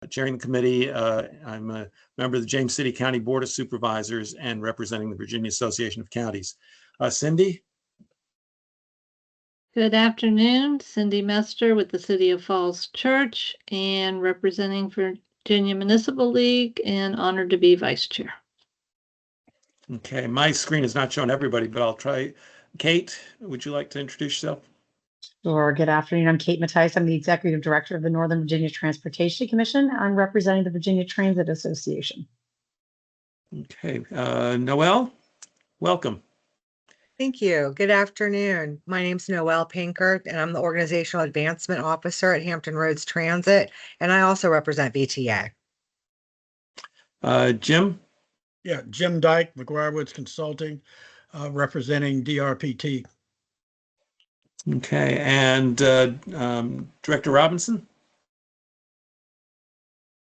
chairing the committee. I'm a member of the James City County Board of Supervisors and representing the Virginia Association of Counties. Cindy? Good afternoon, Cindy Mester with the City of Falls Church and representing Virginia Municipal League, and honored to be vice chair. Okay, my screen is not showing everybody, but I'll try. Kate, would you like to introduce yourself? Sure. Good afternoon. I'm Kate Mattice. I'm the Executive Director of the Northern Virginia Transportation Commission. I'm representing the Virginia Transit Association. Okay, Noelle, welcome. Thank you. Good afternoon. My name's Noelle Pinkert, and I'm the Organizational Advancement Officer at Hampton Roads Transit, and I also represent VTA. Jim? Yeah, Jim Dyke, McGuire Woods Consulting, representing DRPT. Okay, and Director Robinson?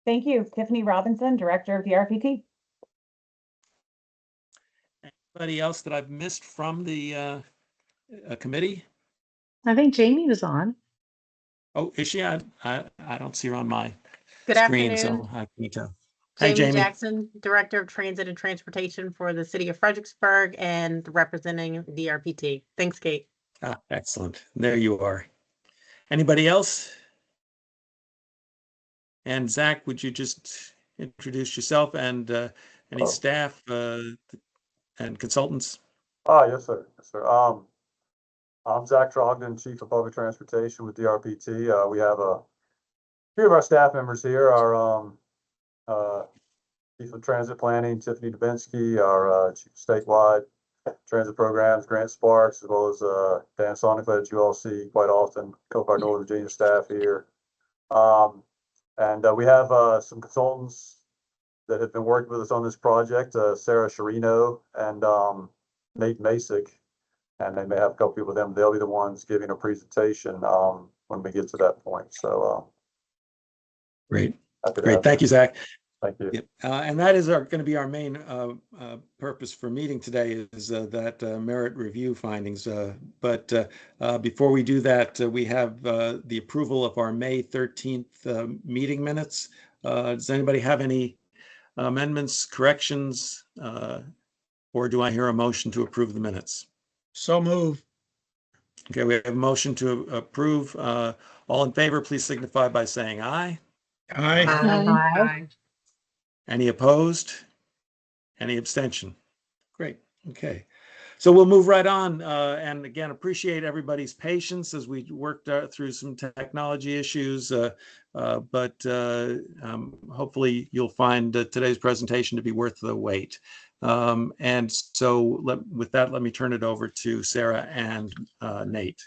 Thank you. Tiffany Robinson, Director of DRPT. Anybody else that I've missed from the committee? I think Jamie was on. Oh, is she? I don't see her on my Good screen, afternoon. so I can't tell. Hi, Jamie Jamie. Jackson, Director of Transit and Transportation for the City of Fredericksburg and representing DRPT. Thanks, Kate. Excellent. There you are. Anybody else? And Zach, would you just introduce yourself and any staff and consultants? Yes, sir. Yes, sir. I'm Zach Trogdon, Chief of Public Transportation with DRPT. We have a few of our staff members here. Our Chief of Transit Planning, Tiffany Dubinsky, our Chief of Statewide Transit Programs, Grant Sparks, as well as Dan Sonicla, that you all see quite often, co-part Northern Virginia staff here. And we have some consultants that have been working with us on this project, Sarah Sharino and Nate Masick, and they may have a couple people with them. They'll be the ones giving a presentation when we get to that point. So Great. Thank you, Zach. Thank you. Yep. And that is going to be our main purpose for meeting today, is that merit review findings. But before we do that, we have the approval of our May 13th meeting minutes. Does anybody have any amendments, corrections, or do I hear a motion to approve the minutes? So move. Okay, we have a motion to approve. All in favor, please signify by saying aye. Aye. Aye. Any opposed? Any abstention? Great. Okay. So we'll move right on. And again, appreciate everybody's patience as we worked through some technology issues. But hopefully you'll find today's presentation to be worth the wait. And so with that, let me turn it over to Sarah and Nate.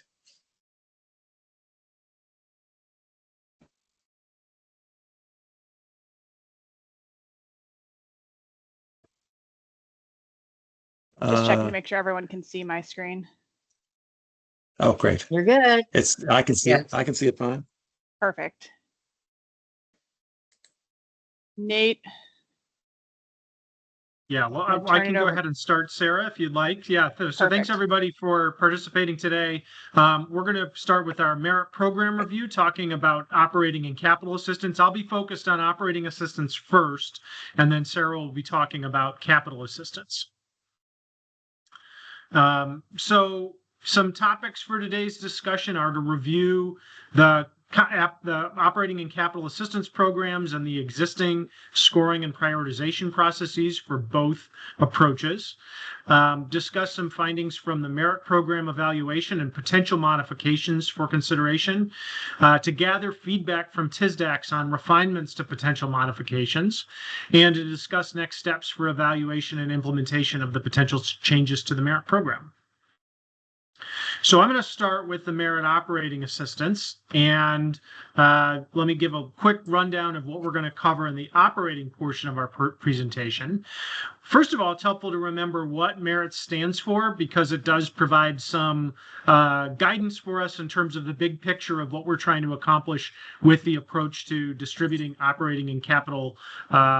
Just checking to make sure everyone can see my screen. Oh, great. You're good. I can see Yes. it. I can see it fine. Perfect. Nate. Yeah, well, I'm gonna I turn can it go over. ahead and start, Sarah, if you'd like. Yeah, so thanks Perfect. everybody for participating today. We're going to start with our merit program review, talking about operating and capital assistance. I'll be focused on operating assistance first, and then Sarah will be talking about capital assistance. So some topics for today's discussion are to review the operating and capital assistance programs and the existing scoring and prioritization processes for both approaches. Discuss some findings from the merit program evaluation and potential modifications for consideration. To gather feedback from TSDACs on refinements to potential modifications, and to discuss next steps for evaluation and implementation of the potential changes to the merit program. So I'm going to start with the merit operating assistance, and let me give a quick rundown of what we're going to cover in the operating portion of our presentation. First of all, it's helpful to remember what merit stands for, because it does provide some guidance for us in terms of the big picture of what we're trying to accomplish with the approach to distributing operating and capital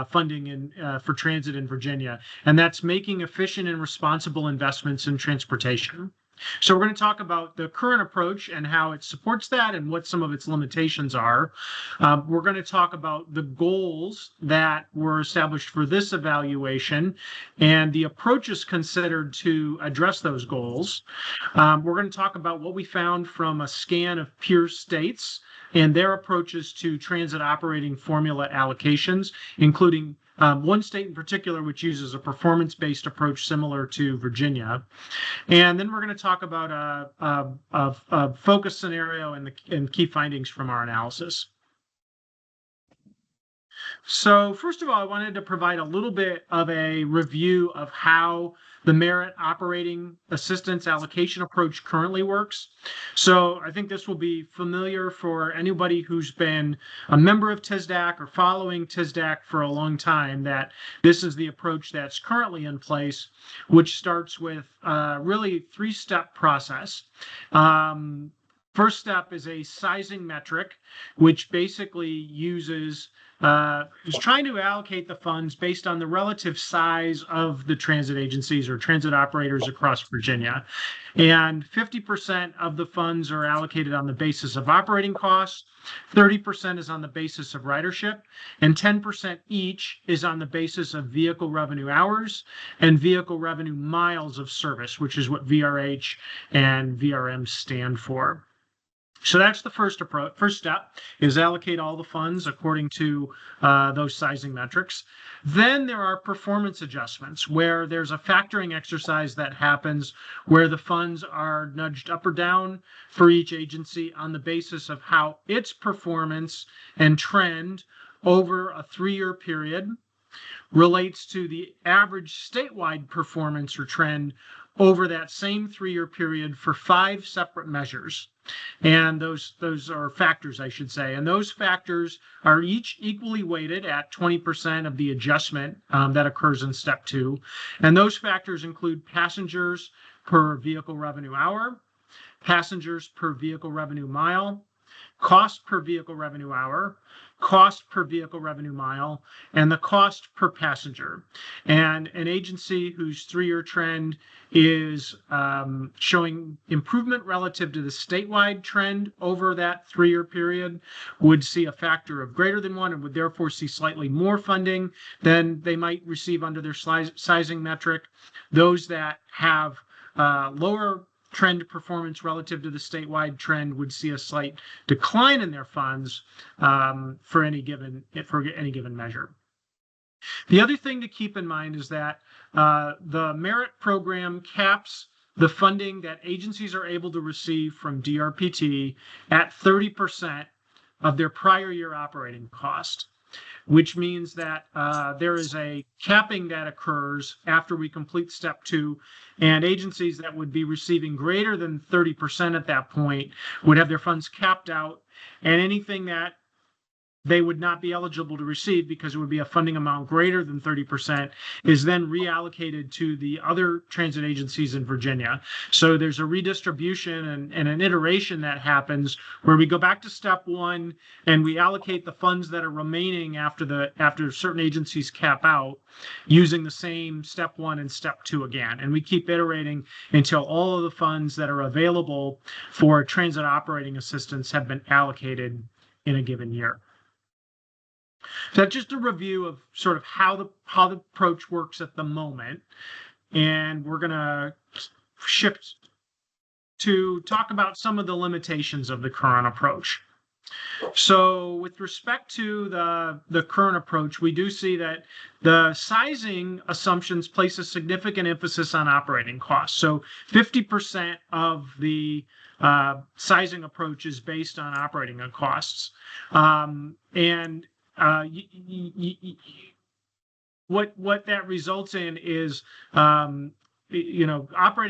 funding for transit in Virginia. And that's making efficient and responsible investments in transportation. So we're going to talk about the current approach and how it supports that and what some of its limitations are. We're going to talk about the goals that were established for this evaluation and the approaches considered to address those goals. We're going to talk about what we found from a scan of peer states and their approaches to transit operating formula allocations, including one state in particular which uses a performance-based approach similar to Virginia. And then we're going to talk about a focus scenario and key findings from our analysis. So first of all, I wanted to provide a little bit of a review of how the merit operating assistance allocation approach currently works. So I think this will be familiar for anybody who's been a member of TSDAC or following TSDAC for a long time, that this is the approach that's currently in place, which starts with really three-step process. First step is a sizing metric, which basically is trying to allocate the funds based on the relative size of the transit agencies or transit operators across Virginia. And 50% of the funds are allocated on the basis of operating costs, 30% is on the basis of ridership, and 10% each is on the basis of vehicle revenue hours and vehicle revenue miles of service, which is what VRH and VRM stand for. So that's the first approach. First step is allocate all the funds according to those sizing metrics. Then there are performance adjustments where there's a factoring exercise that happens where the funds are nudged up or down for each agency on the basis of how its performance and trend over a 3-year period relates to the average statewide performance or trend over that same 3-year period for 5 separate measures. And those are factors, I should say. And those factors are each equally weighted at 20% of the adjustment that occurs in step 2. And those factors include passengers per vehicle revenue hour, passengers per vehicle revenue mile, cost per vehicle revenue hour, cost per vehicle revenue mile, and the cost per passenger. And an agency whose 3-year trend is showing improvement relative to the statewide trend over that 3-year period would see a factor of greater than 1 and would therefore see slightly more funding than they might receive under their sizing metric. Those that have lower trend performance relative to the statewide trend would see a slight decline in their funds for any given measure. The other thing to keep in mind is that the merit program caps the funding that agencies are able to receive from DRPT at 30% of their prior year operating cost, which means that there is a capping that occurs after we complete step 2, and agencies that would be receiving greater than 30% at that point would have their funds capped out, and anything that they would not be eligible to receive because it would be a funding amount greater than 30% is then reallocated to the other transit agencies in Virginia. So there's a redistribution and an iteration that happens where we go back to step 1 and we allocate the funds that are remaining after certain agencies cap out using the same step 1 and step 2 again. And we keep iterating until all of the funds that are available for transit operating assistance have been allocated in a given year. So that's just a review of sort of how the approach works at the moment. And we're going to shift to talk about some of the limitations of the current approach. So with respect to the current approach, we do see that the sizing assumptions place a significant emphasis on operating costs. So 50% of the sizing approach is based on operating costs. What that results in is, operating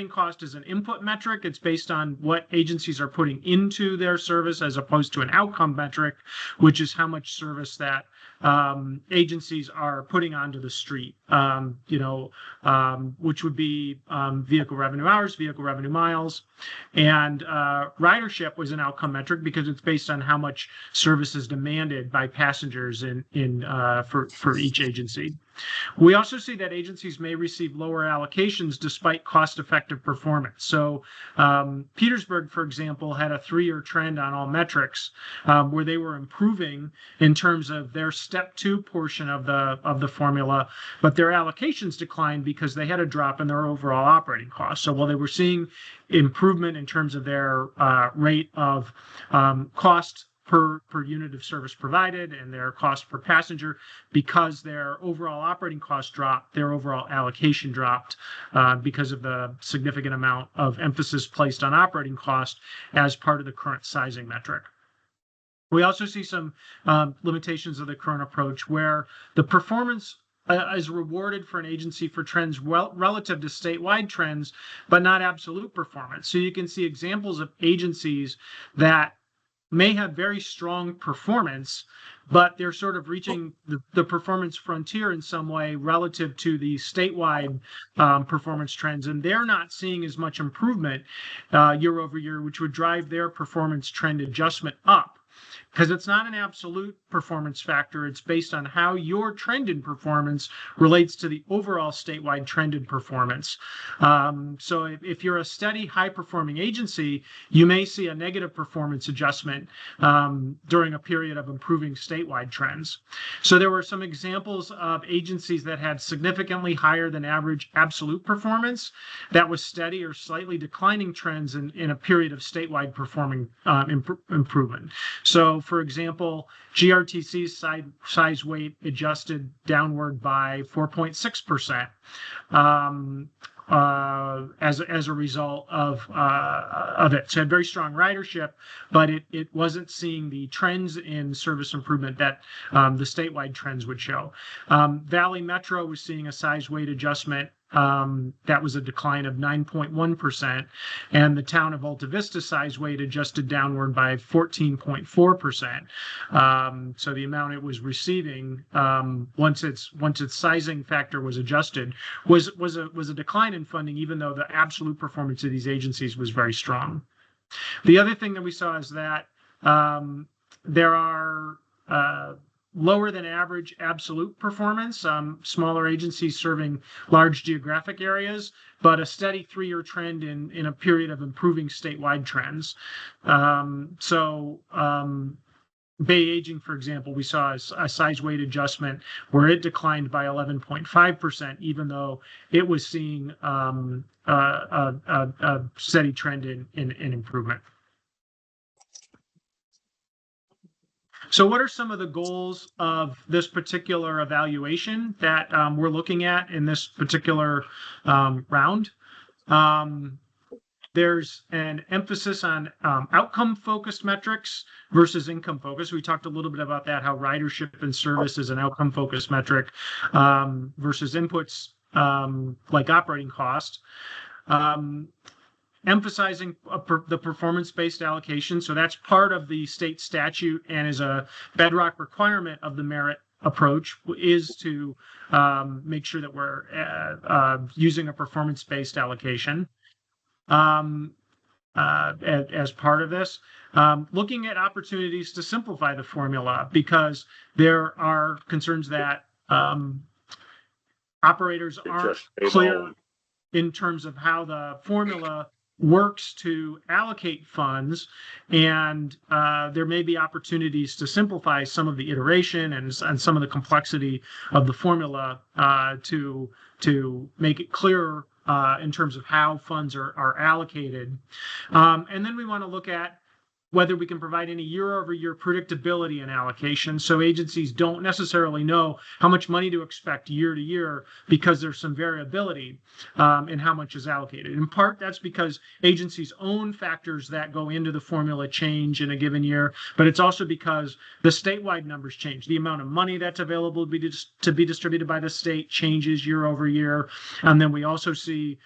cost is an input metric. It's based on what agencies are putting into their service as opposed to an outcome metric, which is how much service that agencies are putting onto the street, which would be vehicle revenue hours, vehicle revenue miles, and ridership was an outcome metric because it's based on how much service is demanded by passengers for each agency. We also see that agencies may receive lower allocations despite cost-effective performance. So Petersburg, for example, had a 3-year trend on all metrics where they were improving in terms of their step 2 portion of the formula, but their allocations declined because they had a drop in their overall operating costs. So while they were seeing improvement in terms of their rate of cost per unit of service provided and their cost per passenger, because their overall operating cost dropped, their overall allocation dropped because of the significant amount of emphasis placed on operating cost as part of the current sizing metric. We also see some limitations of the current approach where the performance is rewarded for an agency for trends relative to statewide trends, but not absolute performance. So you can see examples of agencies that may have very strong performance, but they're sort of reaching the performance frontier in some way relative to the statewide performance trends, and they're not seeing as much improvement year over year, which would drive their performance trend adjustment up. Because it's not an absolute performance factor, it's based on how your trend in performance relates to the overall statewide trend in performance. So if you're a steady, high-performing agency, you may see a negative performance adjustment during a period of improving statewide trends. So there were some examples of agencies that had significantly higher than average absolute performance that was steady or slightly declining trends in a period of statewide performing improvement. So, for example, GRTC's size weight adjusted downward by 4.6% as a result of it. So it had very strong ridership, but it wasn't seeing the trends in service improvement that the statewide trends would show. Valley Metro was seeing a size weight adjustment that was a decline of 9.1%, and the town of Alta Vista size weight adjusted downward by 14.4%. So the amount it was receiving once its sizing factor was adjusted was a decline in funding, even though the absolute performance of these agencies was very strong. The other thing that we saw is that there are lower than average absolute performance, smaller agencies serving large geographic areas, but a steady 3-year trend in a period of improving statewide trends. Bay Aging, for example, we saw a size weight adjustment where it declined by 11.5%, even though it was seeing a steady trend in improvement. So what are some of the goals of this particular evaluation that we're looking at in this particular round? There's an emphasis on outcome-focused metrics versus income-focused. We talked a little bit about that, how ridership and service is an outcome-focused metric versus inputs like operating cost. Emphasizing the performance-based allocation. So that's part of the state statute and is a bedrock requirement of the merit approach, is to make sure that we're using a performance-based allocation as part of this. Looking at opportunities to simplify the formula, because there are concerns that operators aren't clear in terms of how the formula works to allocate funds, and there may be opportunities to simplify some of the iteration and some of the complexity of the formula to make it clearer in terms of how funds are allocated. And then we want to look at whether we can provide any year-over-year predictability in allocation, so agencies don't necessarily know how much money to expect year to year because there's some variability in how much is allocated. In part, that's because agencies' own factors that go into the formula change in a given year, but it's also because the statewide numbers change. The amount of money that's available to be distributed by the state changes year over year, and then we also see,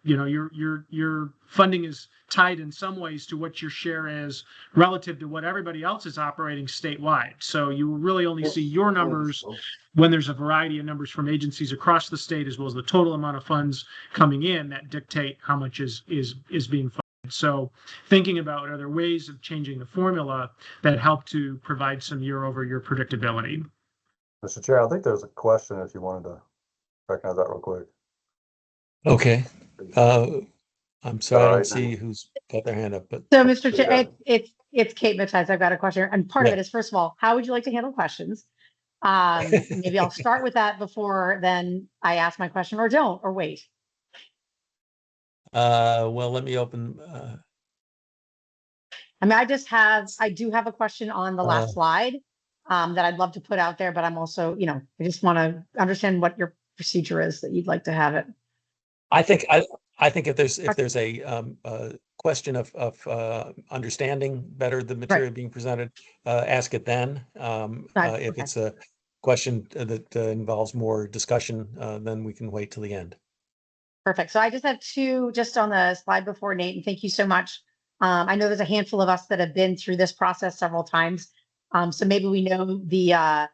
your funding is tied in some ways to what your share is relative to what everybody else is operating statewide. So you really only see your numbers when there's a variety of numbers from agencies across the state, as well as the total amount of funds coming in that dictate how much is being funded. So thinking about other ways of changing the formula that help to provide some year-over-year predictability. Mr. Chair, I think there's a question if you wanted to recognize that real quick. Okay. I'm sorry, I All don't right. see who's got their hand up, but So, Mr. Chair, Yeah. it's Kate Mattice. I've got a question, and part of Yeah. it is, first of all, how would you like to handle questions? Maybe I'll start with that before then I ask my question, or don't, or wait. well, let me open. I mean, I do have a question on the last slide that I'd love to put out there, but I'm also, I just want to understand what your procedure is that you'd like to have it. I think if there's a question of understanding better the material being presented, ask it then. If it's a question that involves more discussion, then we can wait till the end. Perfect. So I just have two just on the slide before, Nate, and thank you so much. I know there's a handful of us that have been through this process several times. So maybe we know the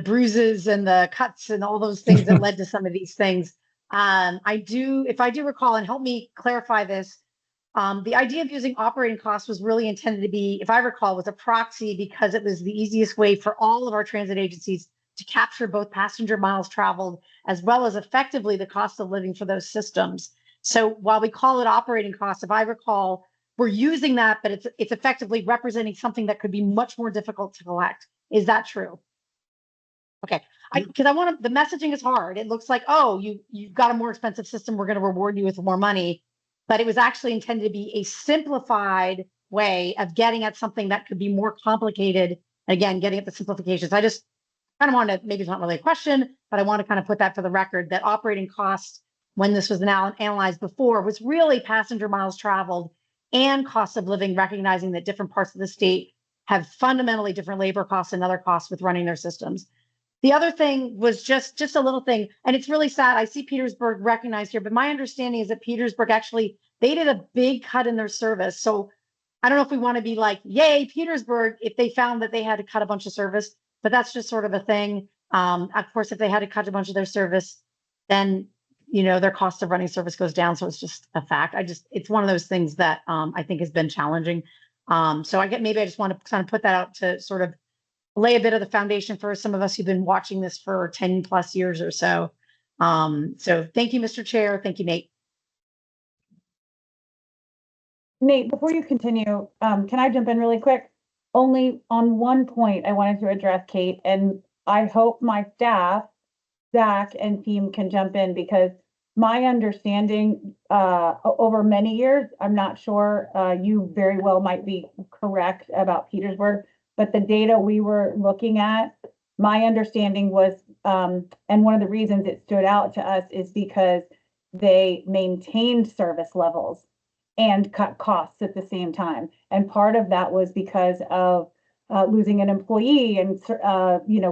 bruises and the cuts and all those things that led to some of these things. If I do recall, and help me clarify this, the idea of using operating costs was really intended to be, if I recall, was a proxy because it was the easiest way for all of our transit agencies to capture both passenger miles traveled as well as effectively the cost of living for those systems. So while we call it operating costs, if I recall, we're using that, but it's effectively representing something that could be much more difficult to collect. Is that true? Okay, because the messaging is hard. It looks like, oh, you've got a more expensive system, we're going to reward you with more money. But it was actually intended to be a simplified way of getting at something that could be more complicated. Again, getting at the simplifications. I just kind of want to, maybe it's not really a question, but I want to kind of put that for the record, that operating costs, when this was now analyzed before, was really passenger miles traveled and cost of living, recognizing that different parts of the state have fundamentally different labor costs and other costs with running their systems. The other thing was just a little thing, and it's really sad. I see Petersburg recognized here, but my understanding is that Petersburg actually, they did a big cut in their service. So I don't know if we want to be like, yay, Petersburg, if they found that they had to cut a bunch of service, but that's just sort of a thing. Of course, if they had to cut a bunch of their service, then, their cost of running service goes down. So it's just a fact. It's one of those things that I think has been challenging. So maybe I just want to kind of put that out to sort of lay a bit of the foundation for some of us who've been watching this for 10 plus years or so. So thank you, Mr. Chair. Thank you, Nate. Nate, before you continue, can I jump in really quick? Only on one point I wanted to address, Kate, and I hope my staff, Zach and team, can jump in, because my understanding over many years, I'm not sure, you very well might be correct about Petersburg, but the data we were looking at, my understanding was, and one of the reasons it stood out to us is because they maintained service levels and cut costs at the same time. And part of that was because of losing an employee, and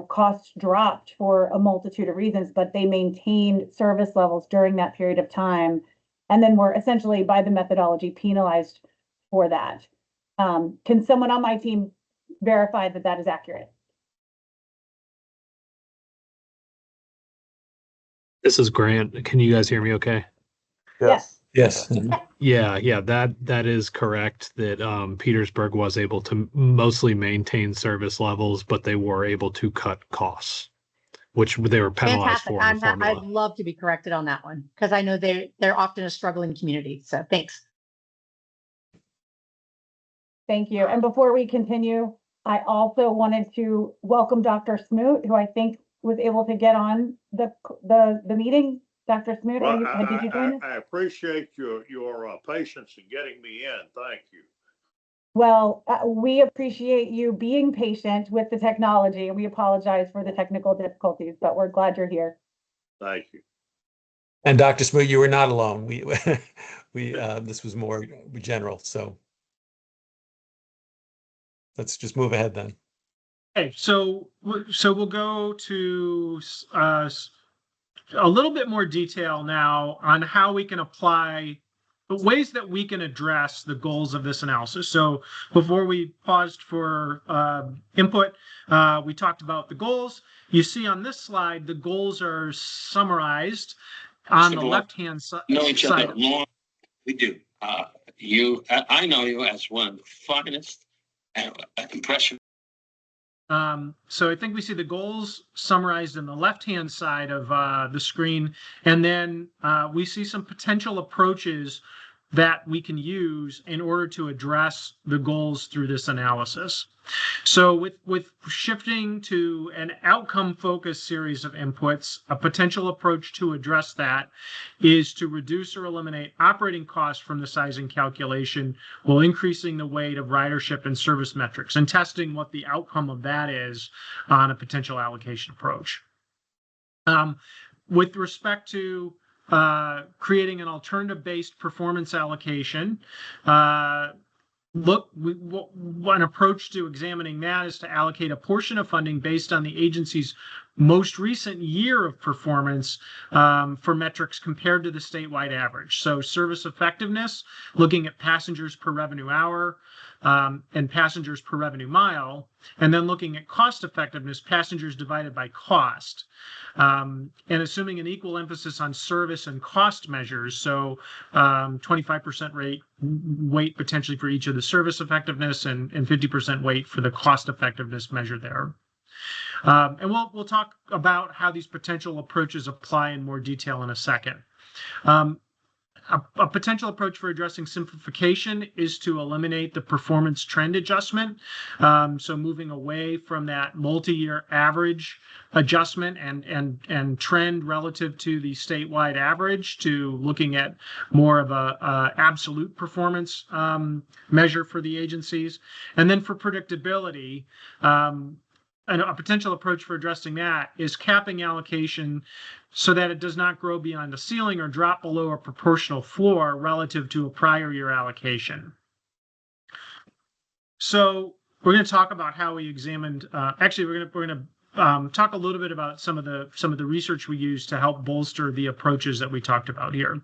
costs dropped for a multitude of reasons, but they maintained service levels during that period of time, and then were essentially, by the methodology, penalized for that. Can someone on my team verify that that is accurate? This is Grant. Can you guys hear me okay? Yes. Yes. Yeah, that is correct, that Petersburg was able to mostly maintain service levels, but they were able to cut costs, which they were penalized Fantastic. for in the formula. I'd love to be corrected on that one, because I know they're often a struggling community. So thanks. Thank you. And before we continue, I also wanted to welcome Dr. Smoot, who I think was able to get on the meeting. Dr. Smoot, Well, did you join us? I appreciate your patience in getting me in. Thank you. Well, we appreciate you being patient with the technology, and we apologize for the technical difficulties, but we're glad you're here. Thank you. And Dr. Smoot, you were not alone. This was more general. So let's just move ahead then. Okay, so we'll go to a little bit more detail now on how we can apply the ways that we can address the goals of this analysis. So before we paused for input, we talked about the goals. You see on this slide, the goals are summarized on the left-hand side. Know each other long. We do. I know you as one of the finest impression So I think we see the goals summarized in the left-hand side of the screen, and then we see some potential approaches that we can use in order to address the goals through this analysis. So with shifting to an outcome-focused series of inputs, a potential approach to address that is to reduce or eliminate operating costs from the sizing calculation while increasing the weight of ridership and service metrics, and testing what the outcome of that is on a potential allocation approach. With respect to creating an alternative-based performance allocation, one approach to examining that is to allocate a portion of funding based on the agency's most recent year of performance for metrics compared to the statewide average. So service effectiveness, looking at passengers per revenue hour and passengers per revenue mile, and then looking at cost effectiveness, passengers divided by cost. And assuming an equal emphasis on service and cost measures, so 25% weight potentially for each of the service effectiveness and 50% weight for the cost effectiveness measure there. And we'll talk about how these potential approaches apply in more detail in a second. A potential approach for addressing simplification is to eliminate the performance trend adjustment. So moving away from that multi-year average adjustment and trend relative to the statewide average to looking at more of a absolute performance measure for the agencies. And then for predictability, and a potential approach for addressing that is capping allocation so that it does not grow beyond the ceiling or drop below a proportional floor relative to a prior year allocation. So we're going to talk about how we examined. Actually, we're going to talk a little bit about some of the research we used to help bolster the approaches that we talked about here.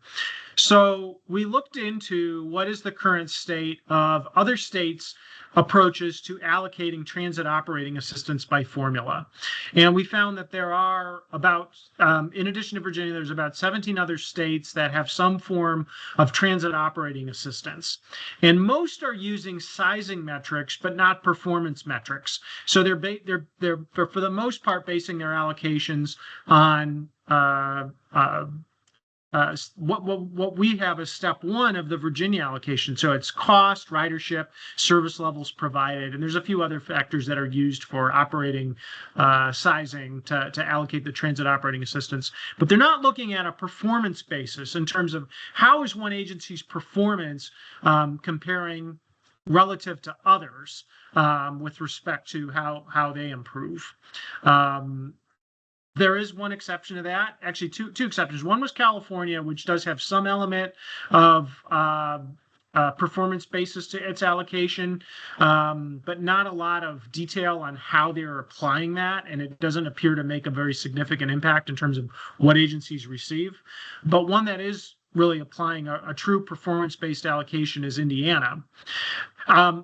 So we looked into what is the current state of other states' approaches to allocating transit operating assistance by formula. And we found that there are about, in addition to Virginia, there's about 17 other states that have some form of transit operating assistance. And most are using sizing metrics, but not performance metrics. So they're for the most part basing their allocations on what we have as step one of the Virginia allocation. So it's cost, ridership, service levels provided, and there's a few other factors that are used for operating sizing to allocate the transit operating assistance. But they're not looking at a performance basis in terms of how is one agency's performance comparing relative to others with respect to how they improve. There is one exception to that, actually two exceptions. One was California, which does have some element of performance basis to its allocation, but not a lot of detail on how they're applying that, and it doesn't appear to make a very significant impact in terms of what agencies receive. But one that is really applying a true performance-based allocation is Indiana.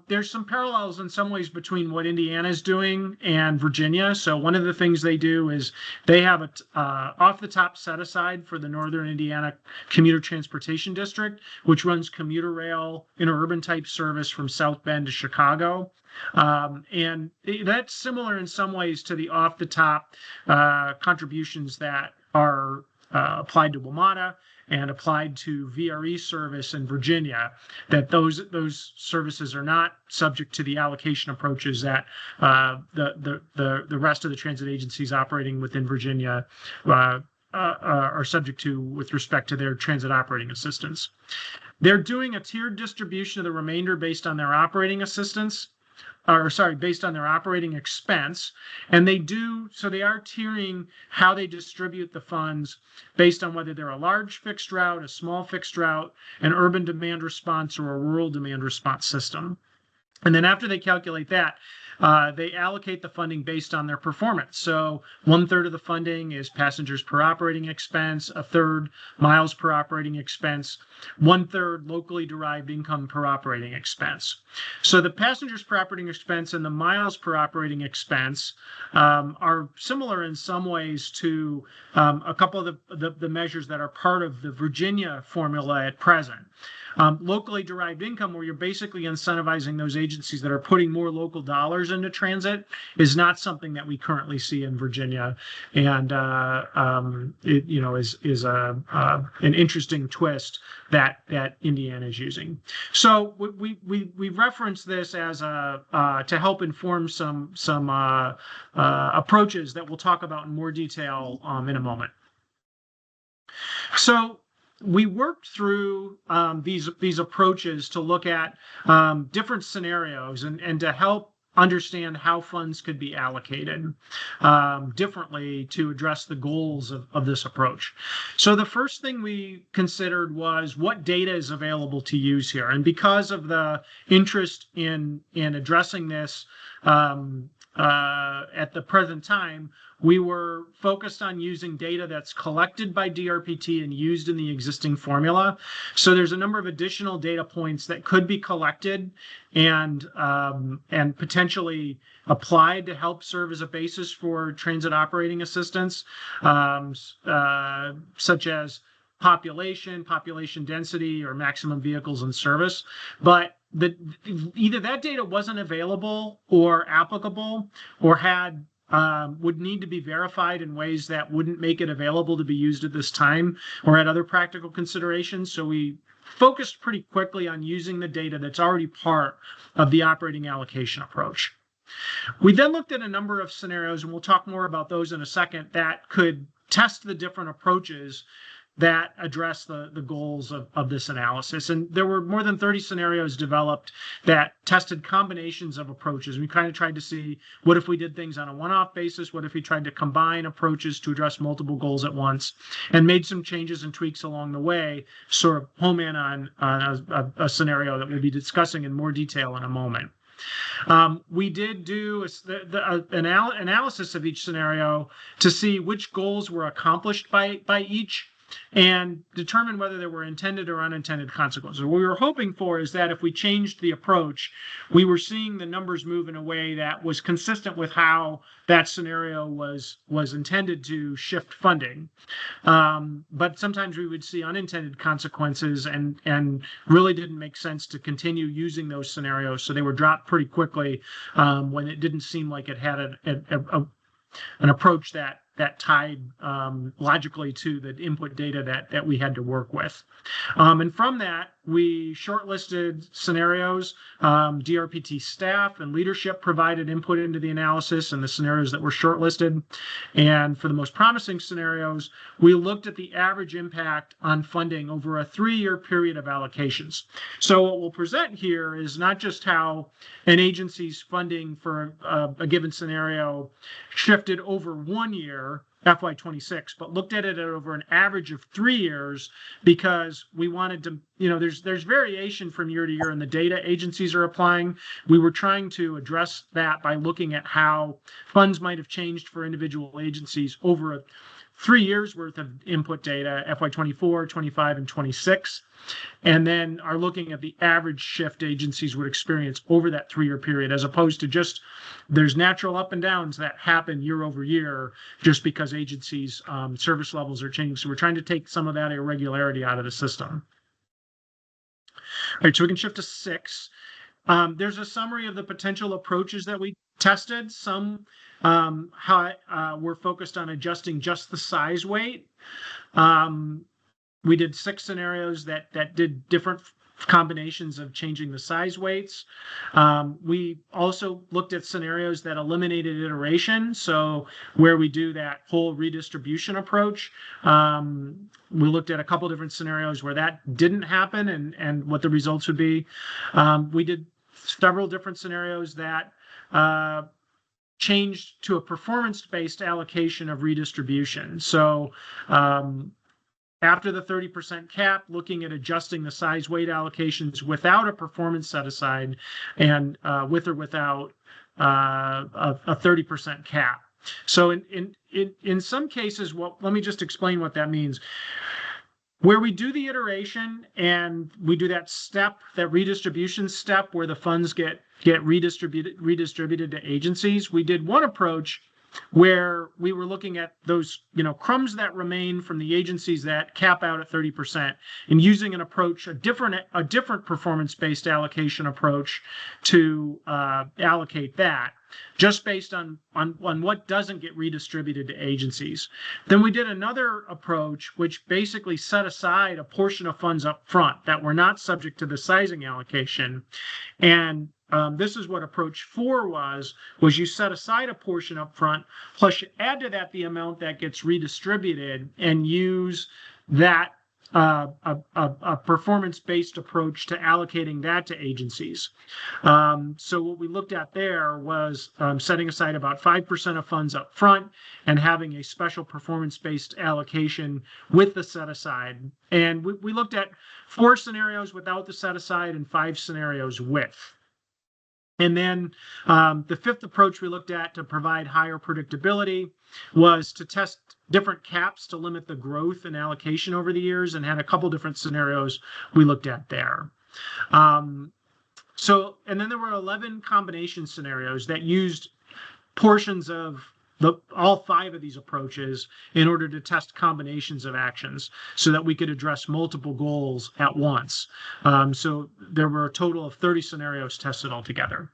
There's some parallels in some ways between what Indiana is doing and Virginia. So one of the things they do is they have a off-the-top set-aside for the Northern Indiana Commuter Transportation District, which runs commuter rail interurban type service from South Bend to Chicago. And that's similar in some ways to the off-the-top contributions that are applied to WMATA and applied to VRE service in Virginia, that those services are not subject to the allocation approaches that the rest of the transit agencies operating within Virginia are subject to with respect to their transit operating assistance. They're doing a tiered distribution of the remainder based on their operating assistance. Based on their operating expense. And they are tiering how they distribute the funds based on whether they're a large fixed route, a small fixed route, an urban demand response, or a rural demand response system. And then after they calculate that, they allocate the funding based on their performance. So 1/3 of the funding is passengers per operating expense, 1/3 miles per operating expense, 1/3 locally derived income per operating expense. So the passengers per operating expense and the miles per operating expense are similar in some ways to a couple of the measures that are part of the Virginia formula at present. Locally derived income, where you're basically incentivizing those agencies that are putting more local dollars into transit, is not something that we currently see in Virginia, and it is an interesting twist that Indiana is using. So we reference this as to help inform some approaches that we'll talk about in more detail in a moment. So we worked through these approaches to look at different scenarios and to help understand how funds could be allocated differently to address the goals of this approach. So the first thing we considered was what data is available to use here. And because of the interest in addressing this at the present time, we were focused on using data that's collected by DRPT and used in the existing formula. So there's a number of additional data points that could be collected and potentially applied to help serve as a basis for transit operating assistance, such as population density, or maximum vehicles in service. But either that data wasn't available or applicable, or would need to be verified in ways that wouldn't make it available to be used at this time, or had other practical considerations. So we focused pretty quickly on using the data that's already part of the operating allocation approach. We then looked at a number of scenarios, and we'll talk more about those in a second, that could test the different approaches that address the goals of this analysis. And there were more than 30 scenarios developed that tested combinations of approaches. We kind of tried to see, what if we did things on a one-off basis? What if we tried to combine approaches to address multiple goals at once, and made some changes and tweaks along the way, sort of home in on a scenario that we'll be discussing in more detail in a moment. We did do an analysis of each scenario to see which goals were accomplished by each, and determine whether there were intended or unintended consequences. What we were hoping for is that if we changed the approach, we were seeing the numbers move in a way that was consistent with how that scenario was intended to shift funding. But sometimes we would see unintended consequences, and really didn't make sense to continue using those scenarios. So they were dropped pretty quickly when it didn't seem like it had an approach that tied logically to the input data that we had to work with. And from that, we shortlisted scenarios. DRPT staff and leadership provided input into the analysis and the scenarios that were shortlisted. And for the most promising scenarios, we looked at the average impact on funding over a 3-year period of allocations. So what we'll present here is not just how an agency's funding for a given scenario shifted over 1 year, FY26, but looked at it over an average of 3 years, because we wanted to, there's variation from year to year in the data agencies are applying. We were trying to address that by looking at how funds might have changed for individual agencies over 3 years worth of input data, FY24, 25, and 26, and then are looking at the average shift agencies would experience over that 3-year period, as opposed to just there's natural up and downs that happen year over year just because agencies' service levels are changing. So we're trying to take some of that irregularity out of the system. All right, so we can shift to 6. There's a summary of the potential approaches that we tested. Some we're focused on adjusting just the size weight. We did 6 scenarios that did different combinations of changing the size weights. We also looked at scenarios that eliminated iteration. So where we do that whole redistribution approach, we looked at a couple different scenarios where that didn't happen and what the results would be. We did several different scenarios that changed to a performance-based allocation of redistribution. So after the 30% cap, looking at adjusting the size weight allocations without a performance set aside, and with or without a 30% cap. So in some cases, let me just explain what that means. Where we do the iteration and we do that step, that redistribution step where the funds get redistributed to agencies, we did one approach where we were looking at those, crumbs that remain from the agencies that cap out at 30% and using an approach, a different performance-based allocation approach to allocate that, just based on what doesn't get redistributed to agencies. Then we did another approach, which basically set aside a portion of funds up front that were not subject to the sizing allocation. And this is what approach 4 was you set aside a portion up front, plus you add to that the amount that gets redistributed and use that a performance-based approach to allocating that to agencies. So what we looked at there was setting aside about 5% of funds up front and having a special performance-based allocation with the set aside. And we looked at 4 scenarios without the set aside and 5 scenarios with. And then the 5th approach we looked at to provide higher predictability was to test different caps to limit the growth and allocation over the years, and had a couple different scenarios we looked at there. And then there were 11 combination scenarios that used portions of all 5 of these approaches in order to test combinations of actions so that we could address multiple goals at once. So there were a total of 30 scenarios tested altogether.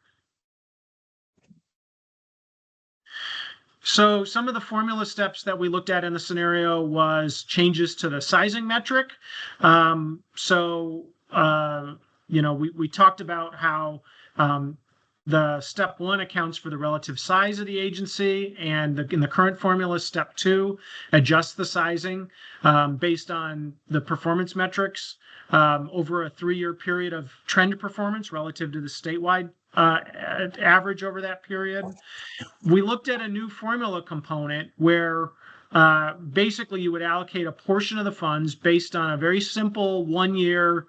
So some of the formula steps that we looked at in the scenario was changes to the sizing metric. We talked about how the step 1 accounts for the relative size of the agency, and in the current formula, step 2 adjusts the sizing based on the performance metrics over a 3-year period of trend performance relative to the statewide average over that period. We looked at a new formula component where basically you would allocate a portion of the funds based on a very simple 1-year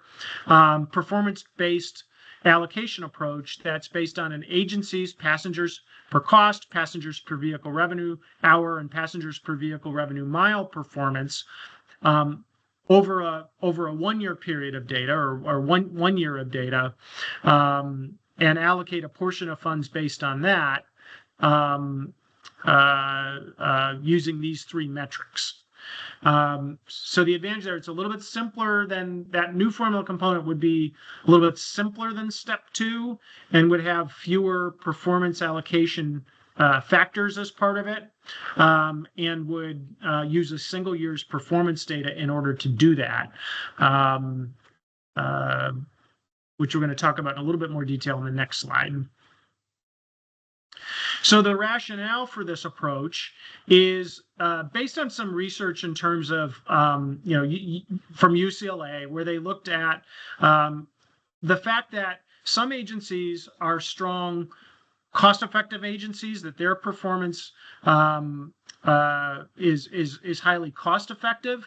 performance-based allocation approach that's based on an agency's passengers per cost, passengers per vehicle revenue hour, and passengers per vehicle revenue mile performance over a 1-year period of data, or one year of data, and allocate a portion of funds based on that using these 3 metrics. So the advantage there, it's a little bit simpler than that new formula component would be a little bit simpler than step 2 and would have fewer performance allocation factors as part of it, and would use a single year's performance data in order to do that, which we're going to talk about in a little bit more detail in the next slide. So the rationale for this approach is based on some research in terms of, from UCLA, where they looked at the fact that some agencies are strong, cost-effective agencies, that their performance is highly cost-effective.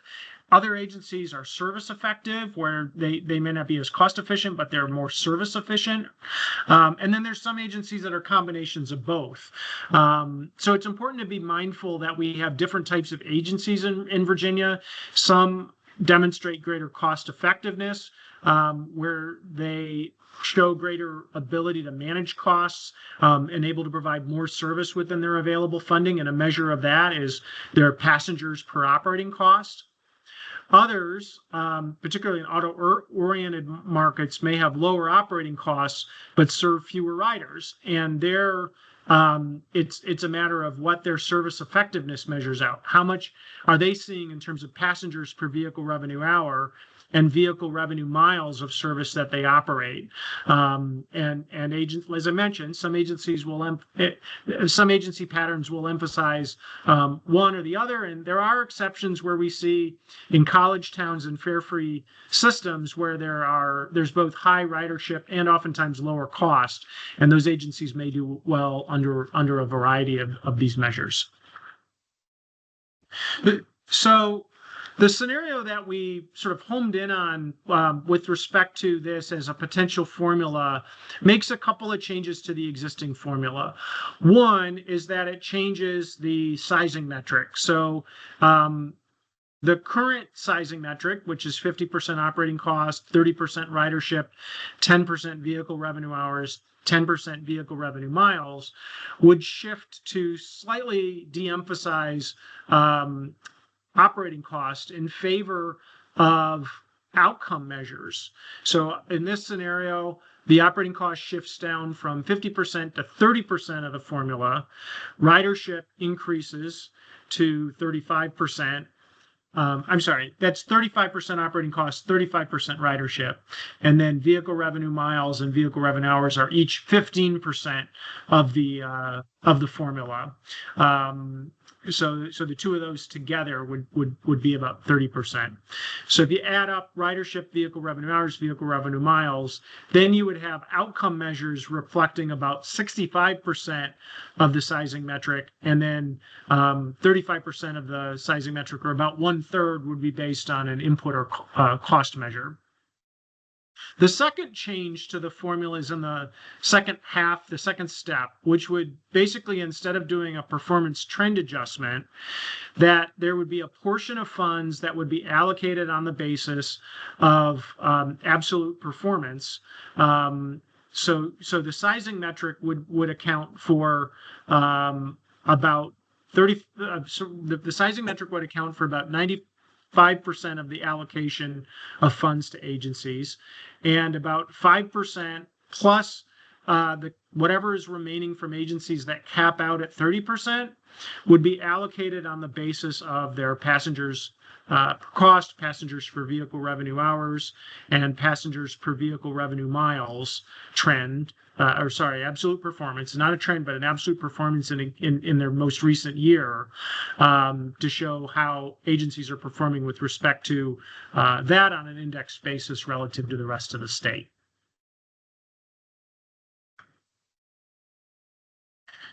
Other agencies are service effective, where they may not be as cost efficient, but they're more service efficient. And then there's some agencies that are combinations of both. So it's important to be mindful that we have different types of agencies in Virginia. Some demonstrate greater cost effectiveness, where they show greater ability to manage costs and able to provide more service within their available funding. And a measure of that is their passengers per operating cost. Others, particularly in auto-oriented markets, may have lower operating costs but serve fewer riders, and it's a matter of what their service effectiveness measures out. How much are they seeing in terms of passengers per vehicle revenue hour and vehicle revenue miles of service that they operate? And agents, as I mentioned, some agency patterns will emphasize one or the other, and there are exceptions where we see in college towns and fare-free systems where there's both high ridership and oftentimes lower cost, and those agencies may do well under a variety of these measures. So the scenario that we sort of homed in on with respect to this as a potential formula makes a couple of changes to the existing formula. One is that it changes the sizing metric. So the current sizing metric, which is 50% operating cost, 30% ridership, 10% vehicle revenue hours, 10% vehicle revenue miles, would shift to slightly de-emphasize operating cost in favor of outcome measures. So in this scenario, the operating cost shifts down from 50% to 30% of the formula. Ridership increases to 35%. I'm sorry, that's 35% operating costs, 35% ridership. And then vehicle revenue miles and vehicle revenue hours are each 15% of the formula. So the two of those together would be about 30%. So if you add up ridership, vehicle revenue hours, vehicle revenue miles, then you would have outcome measures reflecting about 65% of the sizing metric, and then 35% of the sizing metric, or about 1/3, would be based on an input or cost measure. The second change to the formula is in the second half, the second step, which would basically, instead of doing a performance trend adjustment, that there would be a portion of funds that would be allocated on the basis of absolute performance. So the sizing metric would account for about 30. So the sizing metric would account for about 95% of the allocation of funds to agencies, and about 5% plus whatever is remaining from agencies that cap out at 30% would be allocated on the basis of their passengers per cost, passengers per vehicle revenue hours, and passengers per vehicle revenue miles trend. Absolute performance, not a trend, but an absolute performance in their most recent year, to show how agencies are performing with respect to that on an index basis relative to the rest of the state.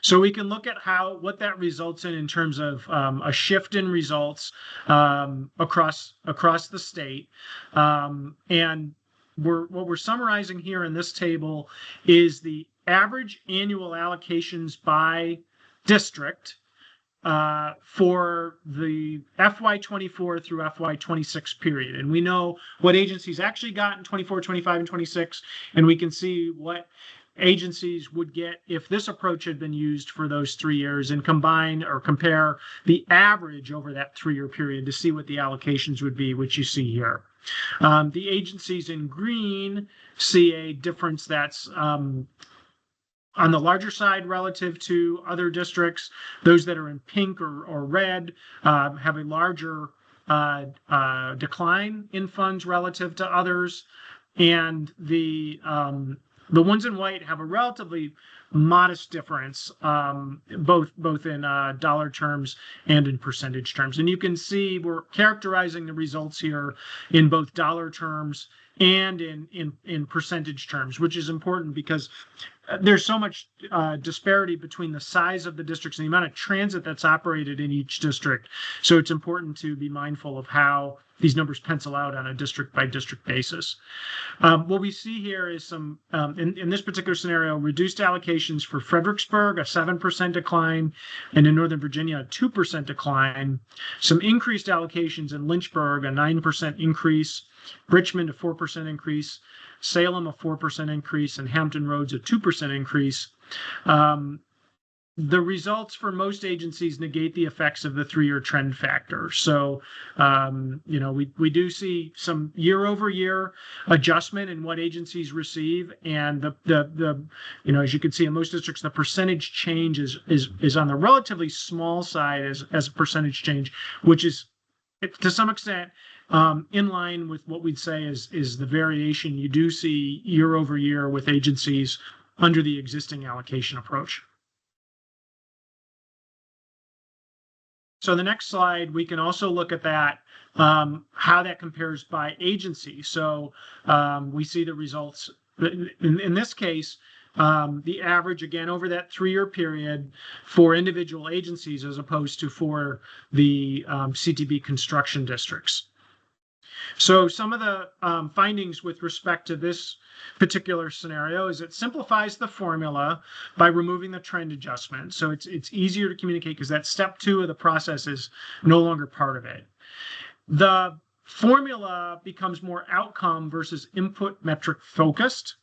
So we can look at what that results in terms of a shift in results across the state, and what we're summarizing here in this table is the average annual allocations by district for the FY24 through FY26 period. And we know what agencies actually got in 24, 25, and 26, and we can see what agencies would get if this approach had been used for those 3 years, and combine or compare the average over that 3-year period to see what the allocations would be, which you see here. The agencies in green see a difference that's on the larger side relative to other districts. Those that are in pink or red have a larger decline in funds relative to others, and the ones in white have a relatively modest difference, both in dollar terms and in percentage terms. And you can see we're characterizing the results here in both dollar terms and in percentage terms, which is important because there's so much disparity between the size of the districts and the amount of transit that's operated in each district. So it's important to be mindful of how these numbers pencil out on a district by district basis. What we see here is some, in this particular scenario, reduced allocations for Fredericksburg, a 7% decline, and in Northern Virginia, a 2% decline. Some increased allocations in Lynchburg, a 9% increase, Richmond, a 4% increase, Salem, a 4% increase, and Hampton Roads, a 2% increase. The results for most agencies negate the effects of the 3-year trend factor. So, we do see some year-over-year adjustment in what agencies receive, and as you can see in most districts, the percentage change is on the relatively small side as a percentage change, which is to some extent in line with what we'd say is the variation you do see year over year with agencies under the existing allocation approach. So the next slide, we can also look at that, how that compares by agency. So we see the results in this case, the average, again, over that 3-year period for individual agencies as opposed to for the CTB construction districts. So some of the findings with respect to this particular scenario is it simplifies the formula by removing the trend adjustment. So it's easier to communicate because that step 2 of the process is no longer part of it. The formula becomes more outcome versus input metric focused.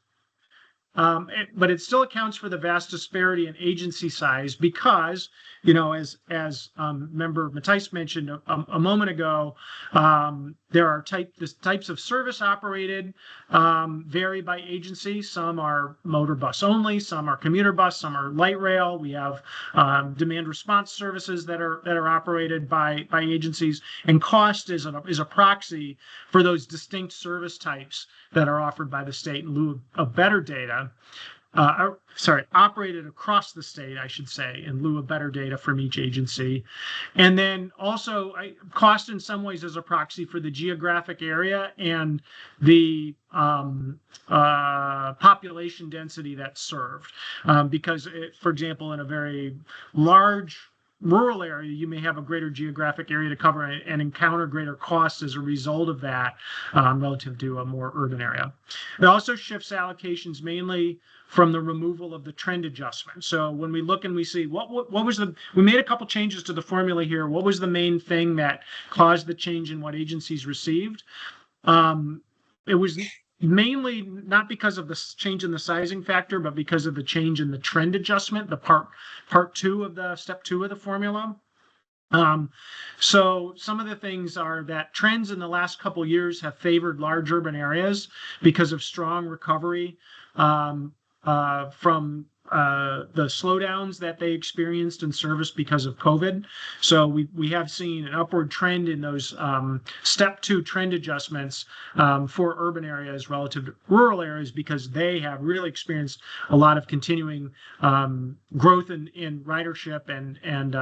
But it still accounts for the vast disparity in agency size because, you know, as Member Matthijs mentioned a moment ago, there are the types of service operated vary by agency. Some are motor bus only, some are commuter bus, some are light rail. We have demand response services that are operated by agencies, and cost is a proxy for those distinct service types that are offered by the state in lieu of better data. Operated across the state, I should say, in lieu of better data from each agency. And then also cost in some ways is a proxy for the geographic area and the population density that's served. Because, for example, in a very large rural area, you may have a greater geographic area to cover and encounter greater costs as a result of that relative to a more urban area. It also shifts allocations mainly from the removal of the trend adjustment. So when we look and we see what was we made a couple changes to the formula here. What was the main thing that caused the change in what agencies received? It was mainly not because of the change in the sizing factor, but because of the change in the trend adjustment, the part two of the step 2 of the formula. So some of the things are that trends in the last couple years have favored large urban areas because of strong recovery from the slowdowns that they experienced in service because of COVID. So we have seen an upward trend in those step 2 trend adjustments for urban areas relative to rural areas because they have really experienced a lot of continuing growth in ridership and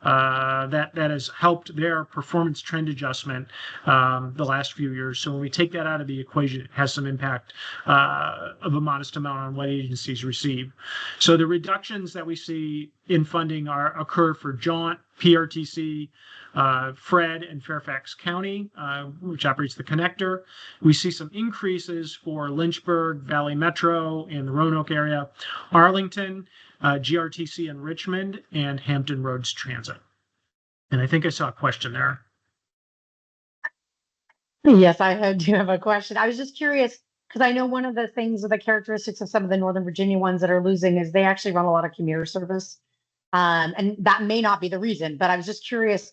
that has helped their performance trend adjustment the last few years. So when we take that out of the equation, it has some impact of a modest amount on what agencies receive. So the reductions that we see in funding occur for Jaunt, PRTC, Fred, and Fairfax County, which operates the connector. We see some increases for Lynchburg, Valley Metro, and the Roanoke area, Arlington, GRTC in Richmond, and Hampton Roads Transit. And I think I saw a question there. Yes, do have a question. I was just curious because I know one of the things or the characteristics of some of the Northern Virginia ones that are losing is they actually run a lot of commuter service. And that may not be the reason, but I was just curious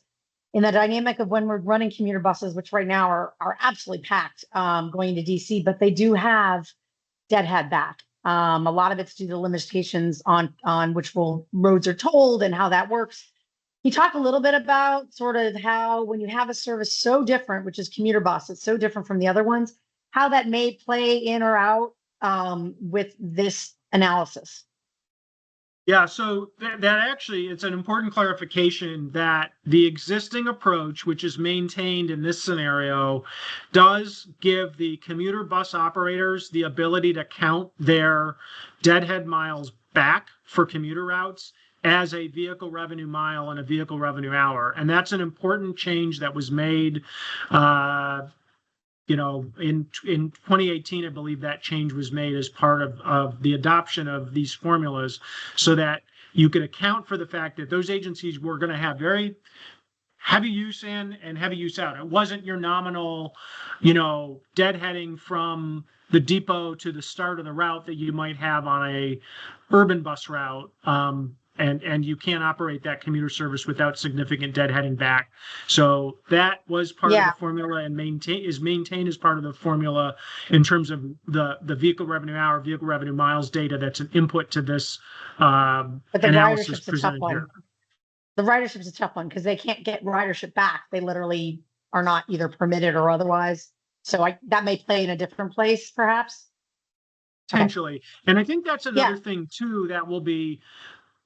in the dynamic of when we're running commuter buses, which right now are absolutely packed going to DC, but they do have deadhead back. A lot of it's due to limitations on which roads are tolled and how that works. Can you talk a little bit about sort of how when you have a service so different, which is commuter bus, it's so different from the other ones, how that may play in or out with this analysis? Yeah, so that actually, it's an important clarification that the existing approach, which is maintained in this scenario, does give the commuter bus operators the ability to count their deadhead miles back for commuter routes as a vehicle revenue mile and a vehicle revenue hour. And that's an important change that was made in 2018, I believe that change was made as part of the adoption of these formulas so that you could account for the fact that those agencies were going to have very heavy use in and heavy use out. It wasn't your nominal, deadheading from the depot to the start of the route that you might have on a urban bus route. And you can't operate that commuter service without significant deadheading back. So that was part of the formula and is maintained as part of the formula in terms of the vehicle revenue hour, vehicle revenue miles data that's an input to this but the analysis ridership's a tough one. here. The ridership's a tough one because they can't get ridership back. They literally are not either permitted or otherwise. So that may play in a different place, perhaps. Potentially. Okay. And I think that's another thing too that will be,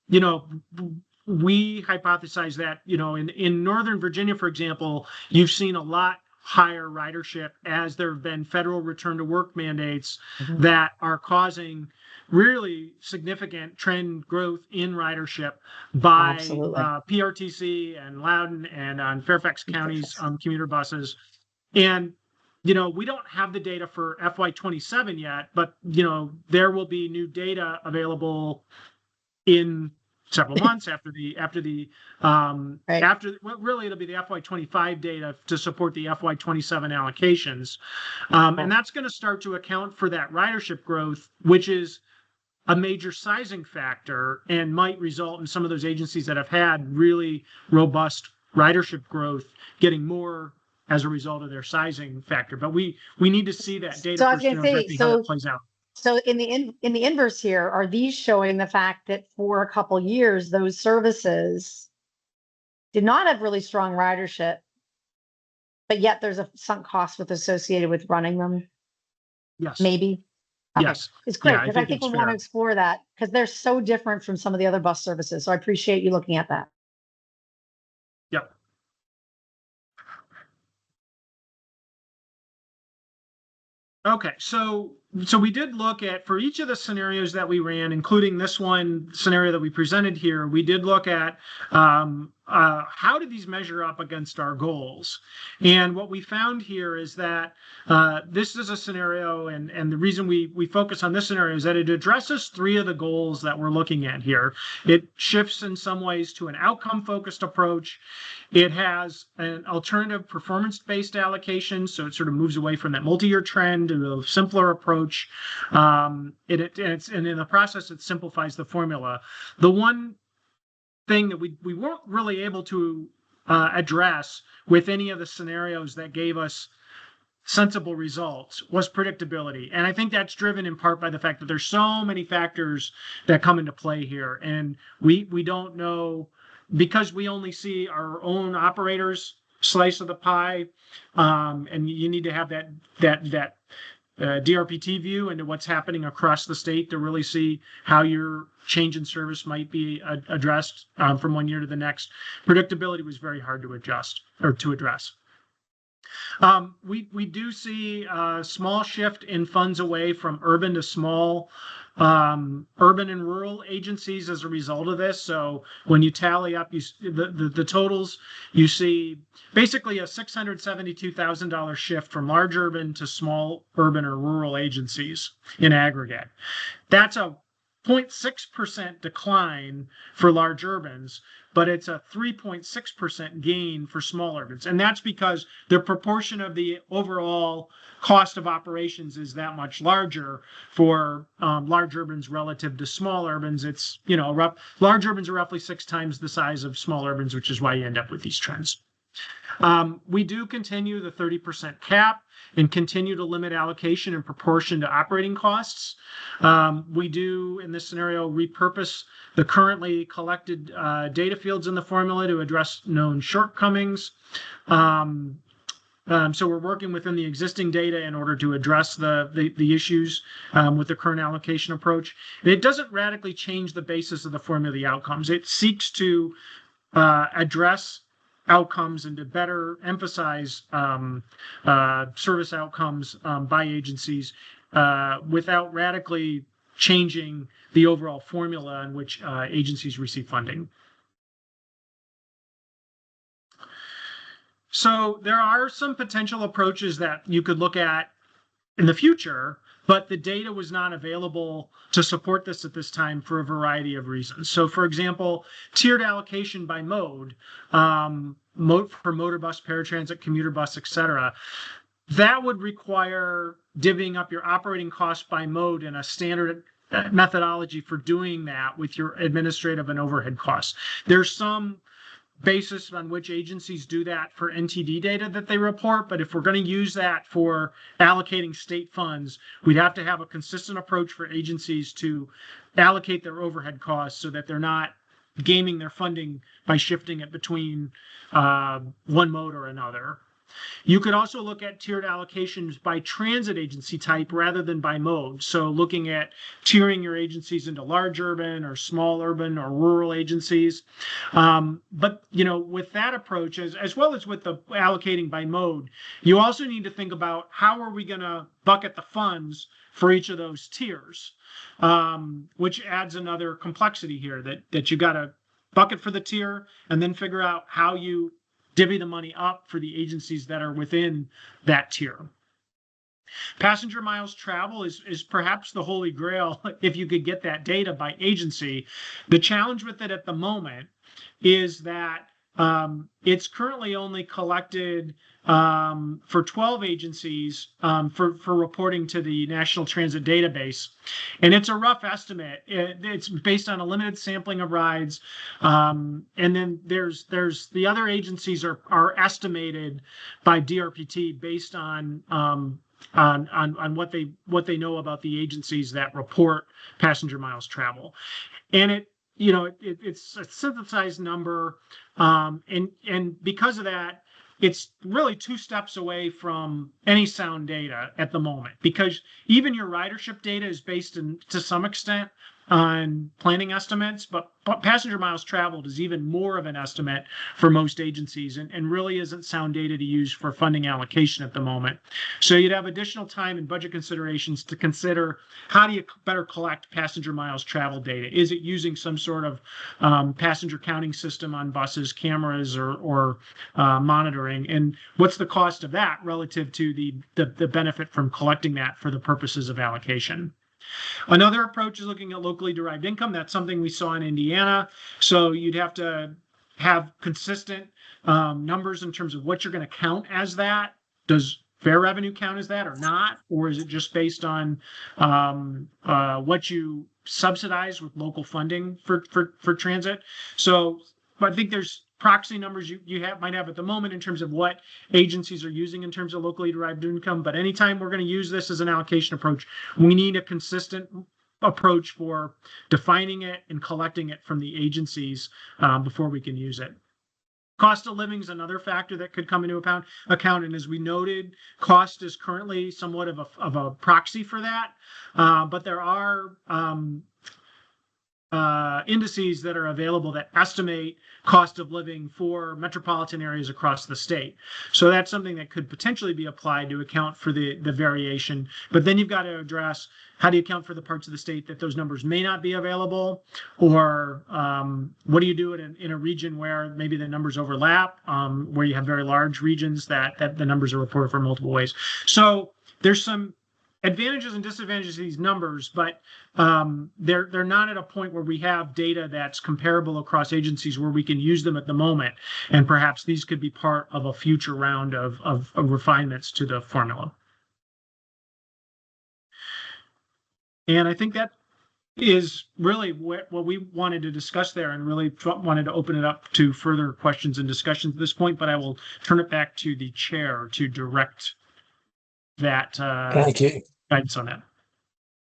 we hypothesize that, in Northern Virginia, for example, you've seen a lot higher ridership as there have been federal return to work mandates that are causing really significant trend growth in ridership by PRTC and Loudoun and on Fairfax County's commuter buses. And we don't have the data for FY27 yet, but there will be new data available in several months after really it'll be the FY25 data to support the FY27 allocations. And that's going to start to account for that ridership growth, which is a major sizing factor and might result in some of those agencies that have had really robust ridership growth getting more as a result of their sizing factor. But we need to see that data So I was first to gonna know say, exactly how that plays out. So in the inverse here, are these showing the fact that for a couple years, those services did not have really strong ridership, but yet there's a sunk cost associated with running them? Yes. Maybe? Okay. Yes. It's great, Yeah, I because I think think we it's want to fair. explore that, because they're so different from some of the other bus services. So I appreciate you looking at that. Yep. Okay, so we did look at, for each of the scenarios that we ran, including this one scenario that we presented here, we did look at how did these measure up against our goals. And what we found here is that this is a scenario, and the reason we focus on this scenario is that it addresses three of the goals that we're looking at here. It shifts in some ways to an outcome-focused approach. It has an alternative performance-based allocation, so it sort of moves away from that multi-year trend to a simpler approach. And in the process, it simplifies the formula. The one thing that we weren't really able to address with any of the scenarios that gave us sensible results was predictability. And I think that's driven in part by the fact that there's so many factors that come into play here. And we don't know, because we only see our own operators slice of the pie, and you need to have that DRPT view into what's happening across the state to really see how your change in service might be addressed from one year to the next. Predictability was very hard to adjust or to address. We do see a small shift in funds away from urban to small urban and rural agencies as a result of this. So when you tally up the totals, you see basically a $672,000 shift from large urban to small urban or rural agencies in aggregate. That's a 0.6% decline for large urbans, but it's a 3.6% gain for small urbans. And that's because the proportion of the overall cost of operations is that much larger for large urbans relative to small urbans. It's, large urbans are roughly 6 times the size of small urbans, which is why you end up with these trends. We do continue the 30% cap and continue to limit allocation in proportion to operating costs. We do, in this scenario, repurpose the currently collected data fields in the formula to address known shortcomings. So we're working within the existing data in order to address the issues with the current allocation approach. And it doesn't radically change the basis of the formula, the outcomes. It seeks to address outcomes and to better emphasize service outcomes by agencies without radically changing the overall formula in which agencies receive funding. So there are some potential approaches that you could look at in the future, but the data was not available to support this at this time for a variety of reasons. So, for example, tiered allocation by mode, for motor bus, paratransit, commuter bus, etc., that would require divvying up your operating costs by mode in a standard methodology for doing that with your administrative and overhead costs. There's some basis on which agencies do that for NTD data that they report, but if we're going to use that for allocating state funds, we'd have to have a consistent approach for agencies to allocate their overhead costs so that they're not gaming their funding by shifting it between one mode or another. You could also look at tiered allocations by transit agency type rather than by mode. So looking at tiering your agencies into large urban or small urban or rural agencies. But, with that approach, as well as with the allocating by mode, you also need to think about how are we going to bucket the funds for each of those tiers, which adds another complexity here that you got to bucket for the tier and then figure out how you divvy the money up for the agencies that are within that tier. Passenger miles travel is perhaps the holy grail if you could get that data by agency. The challenge with it at the moment is that it's currently only collected for 12 agencies for reporting to the National Transit Database. And it's a rough estimate. It's based on a limited sampling of rides. And then there's the other agencies are estimated by DRPT based on what they know about the agencies that report passenger miles travel. And it's a synthesized number, and because of that, it's really 2 steps away from any sound data at the moment, because even your ridership data is based to some extent on planning estimates, but passenger miles traveled is even more of an estimate for most agencies, and really isn't sound data to use for funding allocation at the moment. So you'd have additional time and budget considerations to consider how do you better collect passenger miles travel data. Is it using some sort of passenger counting system on buses, cameras, or monitoring? And what's the cost of that relative to the benefit from collecting that for the purposes of allocation? Another approach is looking at locally derived income. That's something we saw in Indiana. So you'd have to have consistent numbers in terms of what you're going to count as that. Does fare revenue count as that or not? Or is it just based on what you subsidize with local funding for transit? So I think there's proxy numbers you might have at the moment in terms of what agencies are using in terms of locally derived income. But anytime we're going to use this as an allocation approach, we need a consistent approach for defining it and collecting it from the agencies before we can use it. Cost of living is another factor that could come into account. And as we noted, cost is currently somewhat of a proxy for that. But there are indices that are available that estimate cost of living for metropolitan areas across the state. So that's something that could potentially be applied to account for the variation. But then you've got to address, how do you account for the parts of the state that those numbers may not be available? Or what do you do in a region where maybe the numbers overlap, where you have very large regions that the numbers are reported for multiple ways? So there's some advantages and disadvantages of these numbers, but they're not at a point where we have data that's comparable across agencies where we can use them at the moment. And perhaps these could be part of a future round of refinements to the formula. And I think that is really what we wanted to discuss there, and really wanted to open it up to further questions and discussions at this point, but I will turn it back to the chair to direct that Thank you. guidance on that.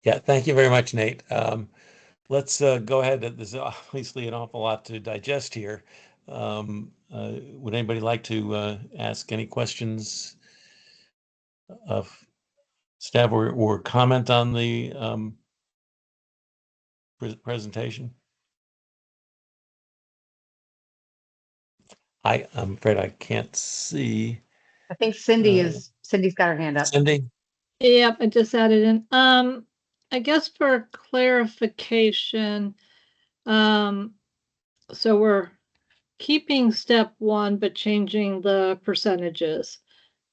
Yeah, thank you very much, Nate. Let's go ahead. There's obviously an awful lot to digest here. Would anybody like to ask any questions of staff or comment on the presentation? I'm afraid I can't see. I think Cindy's got her hand up. Cindy? Yep, I just added in. I guess for clarification, so we're keeping step 1, but changing the percentages.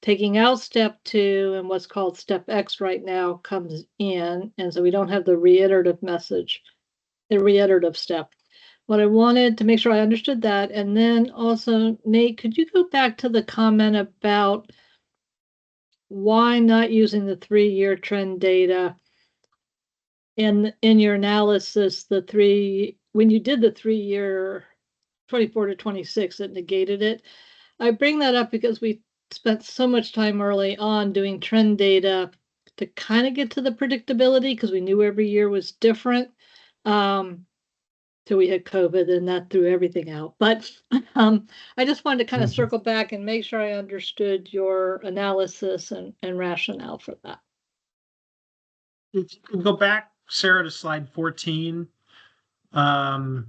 Taking out step 2, and what's called step X right now comes in, and so we don't have the reiterative message, the reiterative step. What I wanted to make sure I understood that, and then also, Nate, could you go back to the comment about why not using the 3-year trend data in your analysis? When you did the 3-year 24 to 26, it negated it. I bring that up because we spent so much time early on doing trend data to kind of get to the predictability, because we knew every year was different. Till we had COVID, and that threw everything out. But I just wanted to kind of circle back and make sure I understood your analysis and rationale for that. If you can go back, Sarah, to slide 14. But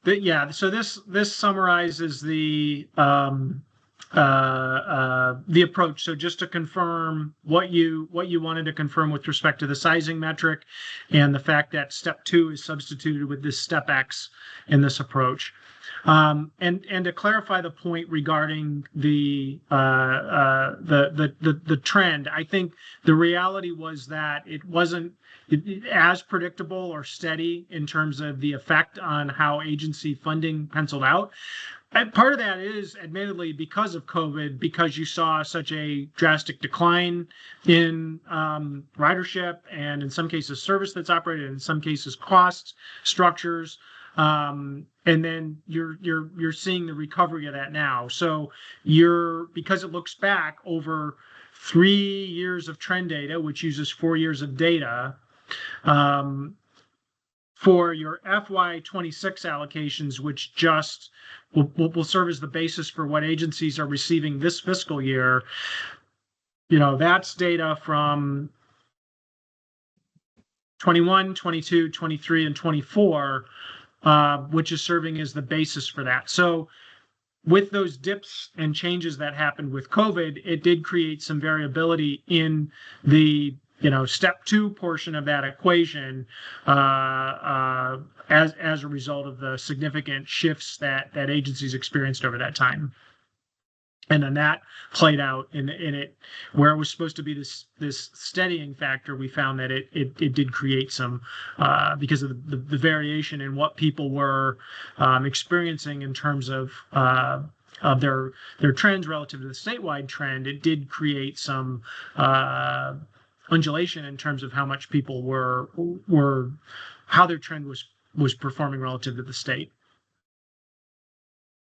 yeah, so this summarizes the the approach. So just to confirm what you wanted to confirm with respect to the sizing metric and the fact that step 2 is substituted with this step X in this approach. And to clarify the point regarding the trend, I think the reality was that it wasn't as predictable or steady in terms of the effect on how agency funding penciled out. And part of that is admittedly because of COVID, because you saw such a drastic decline in ridership and in some cases service that's operated, in some cases cost structures. And then you're seeing the recovery of that now. So because it looks back over 3 years of trend data, which uses 4 years of data, for your FY26 allocations, which just will serve as the basis for what agencies are receiving this fiscal year, that's data from 21, 22, 23, and 24, which is serving as the basis for that. So with those dips and changes that happened with COVID, it did create some variability in the step 2 portion of that equation as a result of the significant shifts that agencies experienced over that time. And then that played out in it where it was supposed to be this steadying factor. We found that it did create some because of the variation in what people were experiencing in terms of their trends relative to the statewide trend. It did create some undulation in terms of how much people how their trend was performing relative to the state.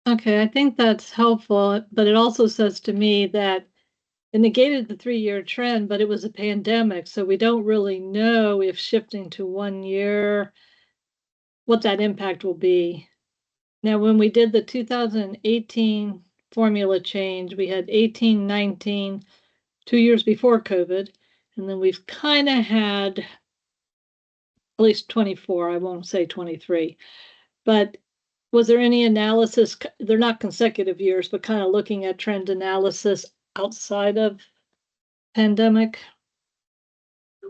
Okay, I think that's helpful, but it also says to me that it negated the 3-year trend, but it was a pandemic, so we don't really know if shifting to 1 year, what that impact will be. Now, when we did the 2018 formula change, we had 18, 19, 2 years before COVID, and then we've kind of had at least 24, I won't say 23, but was there any analysis? They're not consecutive years, but kind of looking at trend analysis outside of pandemic?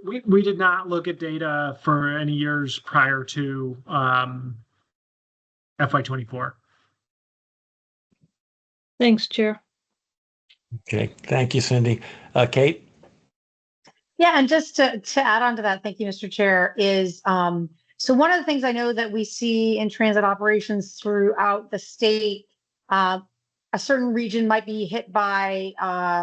We did not look at data for any years prior to FY24. Thanks, Chair. Okay, thank you, Cindy. Kate? Yeah, and just to add on to that, thank you, Mr. Chair, is so one of the things I know that we see in transit operations throughout the state, a certain region might be hit by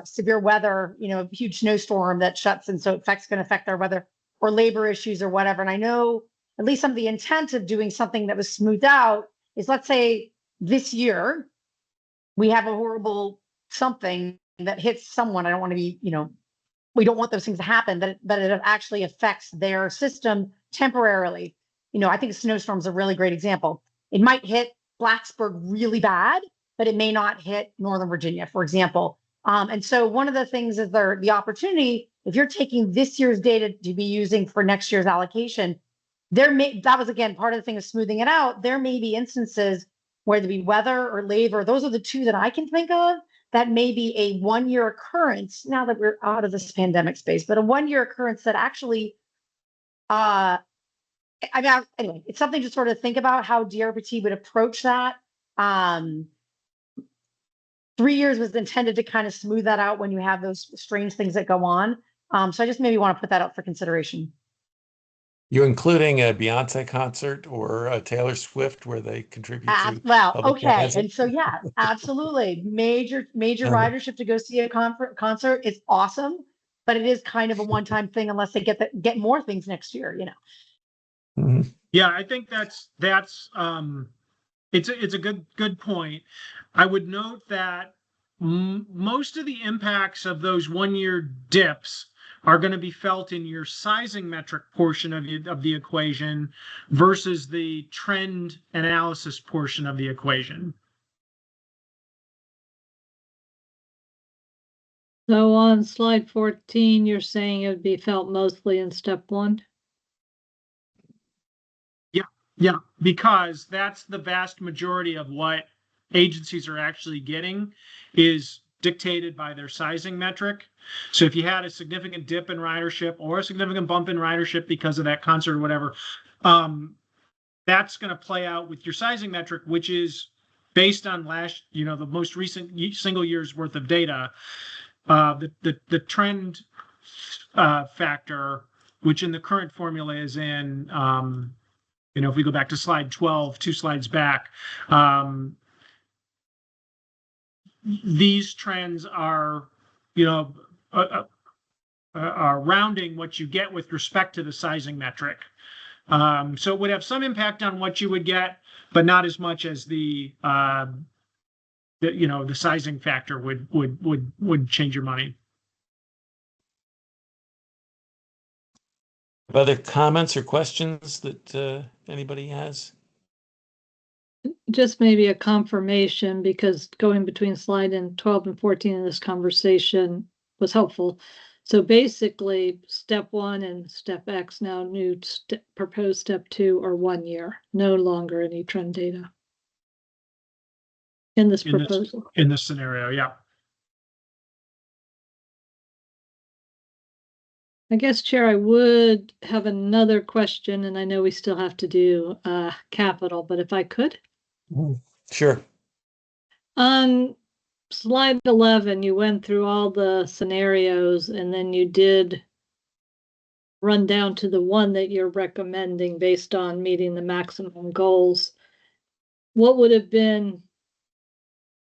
severe weather, a huge snowstorm that shuts, and so it's going to affect our weather or labor issues or whatever. And I know at least some of the intent of doing something that was smoothed out is, let's say this year we have a horrible something that hits someone. I don't want to be, we don't want those things to happen, but it actually affects their system temporarily. I think snowstorm's a really great example. It might hit Blacksburg really bad, but it may not hit Northern Virginia, for example. And so one of the things is the opportunity, if you're taking this year's data to be using for next year's allocation, that was, again, part of the thing of smoothing it out. There may be instances where there be weather or labor. Those are the two that I can think of that may be a 1-year occurrence now that we're out of this pandemic space, but a 1-year occurrence that actually, anyway, it's something to sort of think about how DRPT would approach that. 3 years was intended to kind of smooth that out when you have those strange things that go on. So I just maybe want to put that up for consideration. You including a Beyonce concert or a Taylor Swift where they contribute to well, public okay. transit? And so, yeah, absolutely. Major ridership to go see a concert is awesome, but it is kind of a one-time thing unless they get more things next year, Mm-hmm. Yeah, I think that's it's a good point. I would note that most of the impacts of those 1-year dips are going to be felt in your sizing metric portion of the equation versus the trend analysis portion of the equation. So on slide 14, you're saying it would be felt mostly in step 1? Yeah, because that's the vast majority of what agencies are actually getting is dictated by their sizing metric. So if you had a significant dip in ridership or a significant bump in ridership because of that concert or whatever, that's going to play out with your sizing metric, which is based on the most recent single year's worth of data. The trend factor, which in the current formula is in, if we go back to slide 12, 2 slides back, these trends are, are rounding what you get with respect to the sizing metric. So it would have some impact on what you would get, but not as much as the sizing factor would change your money. Other comments or questions that anybody has? Just maybe a confirmation, because going between slide and 12 and 14 in this conversation was helpful. So basically, step 1 and step X, now new proposed step 2, are 1 year, no longer any trend data in this proposal. In this scenario, yeah. I guess, Chair, I would have another question, and I know we still have to do capital, but if I could. Sure. On slide 11, you went through all the scenarios, and then you did run down to the one that you're recommending based on meeting the maximum goals. What would have been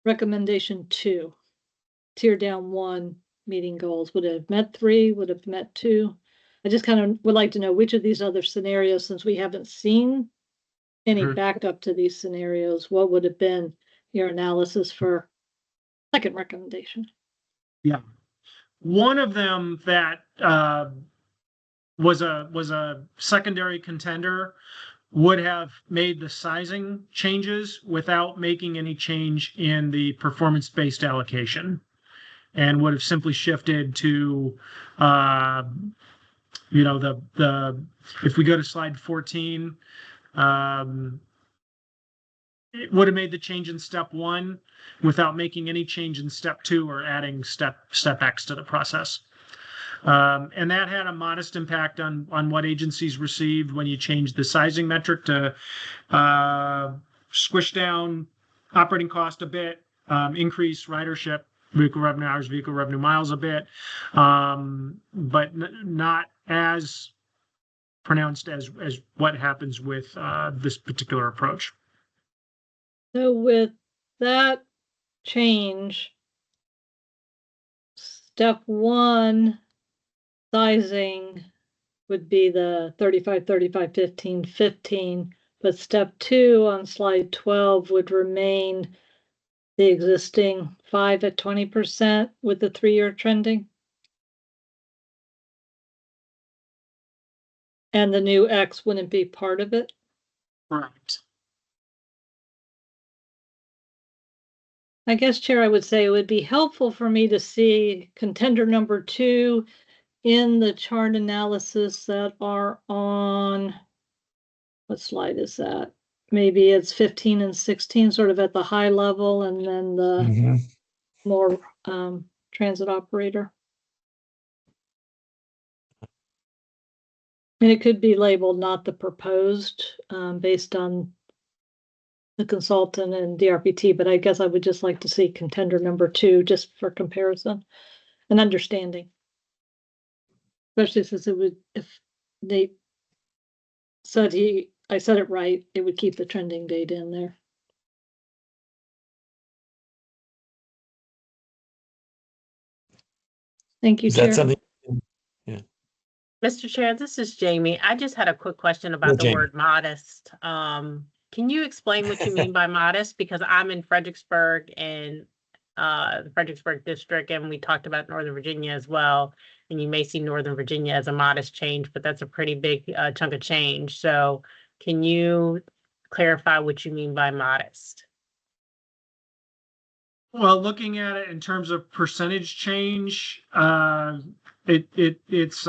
recommendation 2? Tier down 1, meeting goals. Would it have met 3? Would it have met 2? I just kind of would like to know which of these other scenarios, since we haven't seen any backup to these scenarios, what would have been your analysis for second recommendation? Yeah. One of them that was a secondary contender would have made the sizing changes without making any change in the performance-based allocation, and would have simply shifted to if we go to slide 14, it would have made the change in step 1 without making any change in step 2 or adding step X to the process. And that had a modest impact on what agencies received when you changed the sizing metric to squish down operating cost a bit, increase ridership, vehicle revenue hours, vehicle revenue miles a bit, but not as pronounced as what happens with this particular approach. So with that change, step 1 sizing would be the 35, 35, 15, 15, but step 2 on slide 12 would remain the existing 5 at 20% with the 3-year trending. And the new X wouldn't be part of it? Correct. I guess, Chair, I would say it would be helpful for me to see contender number 2 in the chart analysis that are on, what slide is that? Maybe it's 15 and 16, sort of at the high level, and then the more transit operator. And it could be labeled not the proposed based on the consultant and DRPT, but I guess I would just like to see contender number 2 just for comparison and understanding. Especially since it would, if they said I said it right, it would keep the trending data in there. Thank you, Is Chair. that something? Yeah. Mr. Chair, this is Jamie. I just had a quick question about the word modest. Can you explain what you mean by modest? Because I'm in Fredericksburg and the Fredericksburg district, and we talked about Northern Virginia as well. And you may see Northern Virginia as a modest change, but that's a pretty big chunk of change. So can you clarify what you mean by modest? Well, looking at it in terms of percentage change, it's it's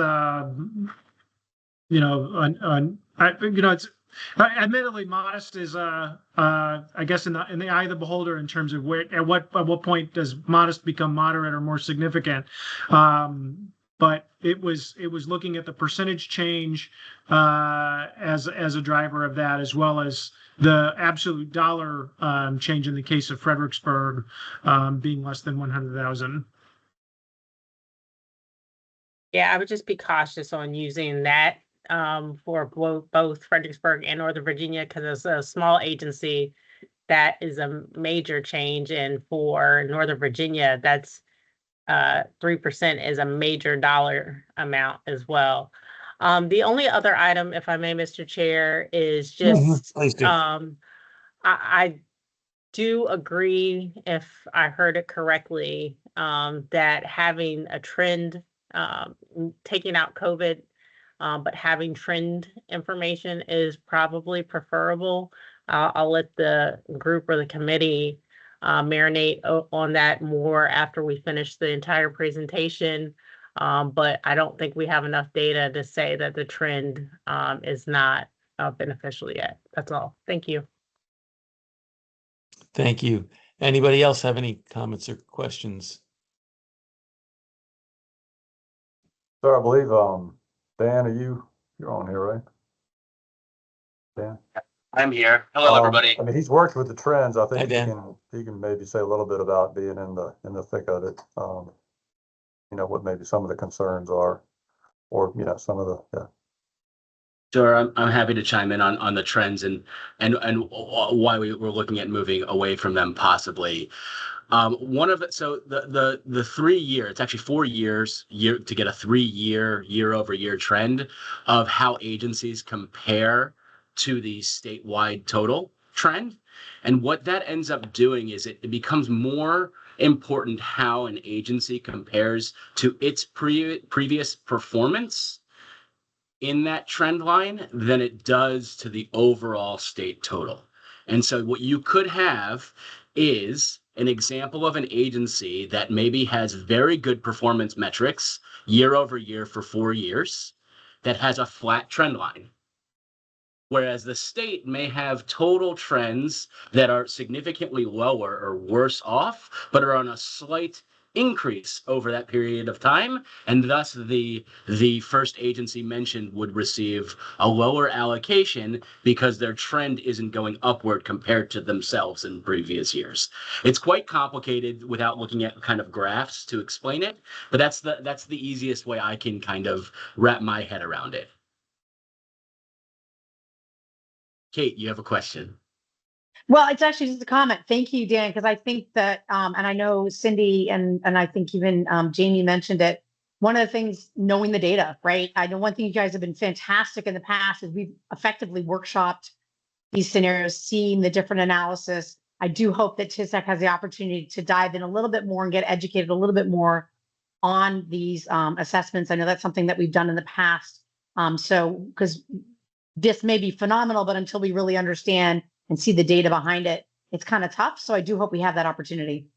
Admittedly, modest is, I guess, in the eye of the beholder in terms of where at what point does modest become moderate or more significant. But it was looking at the percentage change as a driver of that, as well as the absolute dollar change in the case of Fredericksburg being less than 100,000. Yeah, I would just be cautious on using that for both Fredericksburg and Northern Virginia, because it's a small agency. That is a major change. And for Northern Virginia, that's 3% is a major dollar amount as well. The only other item, if I may, Mr. Chair, is just Please do. I do agree, if I heard it correctly, that having a trend, taking out COVID, but having trend information is probably preferable. I'll let the group or the committee marinate on that more after we finish the entire presentation. But I don't think we have enough data to say that the trend is not beneficial yet. That's all. Thank you. Thank you. Anybody else have any comments or questions? Sir, I believe, Dan, you're on here, right? Dan? I'm here. Hello, everybody. I mean, he's worked with the trends. I think Hi, he Dan. can maybe say a little bit about being in the thick of it. You know, what maybe some of the concerns are, or, you know, some of the, yeah. Sure, I'm happy to chime in on the trends and why we're looking at moving away from them possibly. One of it, so the 3 year, it's actually 4 years to get a 3-year year-over-year trend of how agencies compare to the statewide total trend. And what that ends up doing is it becomes more important how an agency compares to its previous performance in that trend line than it does to the overall state total. And so what you could have is an example of an agency that maybe has very good performance metrics year over year for 4 years that has a flat trend line. Whereas the state may have total trends that are significantly lower or worse off, but are on a slight increase over that period of time, and thus the first agency mentioned would receive a lower allocation because their trend isn't going upward compared to themselves in previous years. It's quite complicated without looking at kind of graphs to explain it, but that's the easiest way I can kind of wrap my head around it. Kate, you have a question. Well, it's actually just a comment. Thank you, Dan, because I think that, and I know Cindy and I think even Jamie mentioned it. One of the things, knowing the data, right? I know one thing you guys have been fantastic in the past is we've effectively workshopped these scenarios, seeing the different analysis. I do hope that TSDAC has the opportunity to dive in a little bit more and get educated a little bit more on these assessments. I know that's something that we've done in the past. So, because this may be phenomenal, but until we really understand and see the data behind it, it's kind of tough. So I do hope we have that opportunity.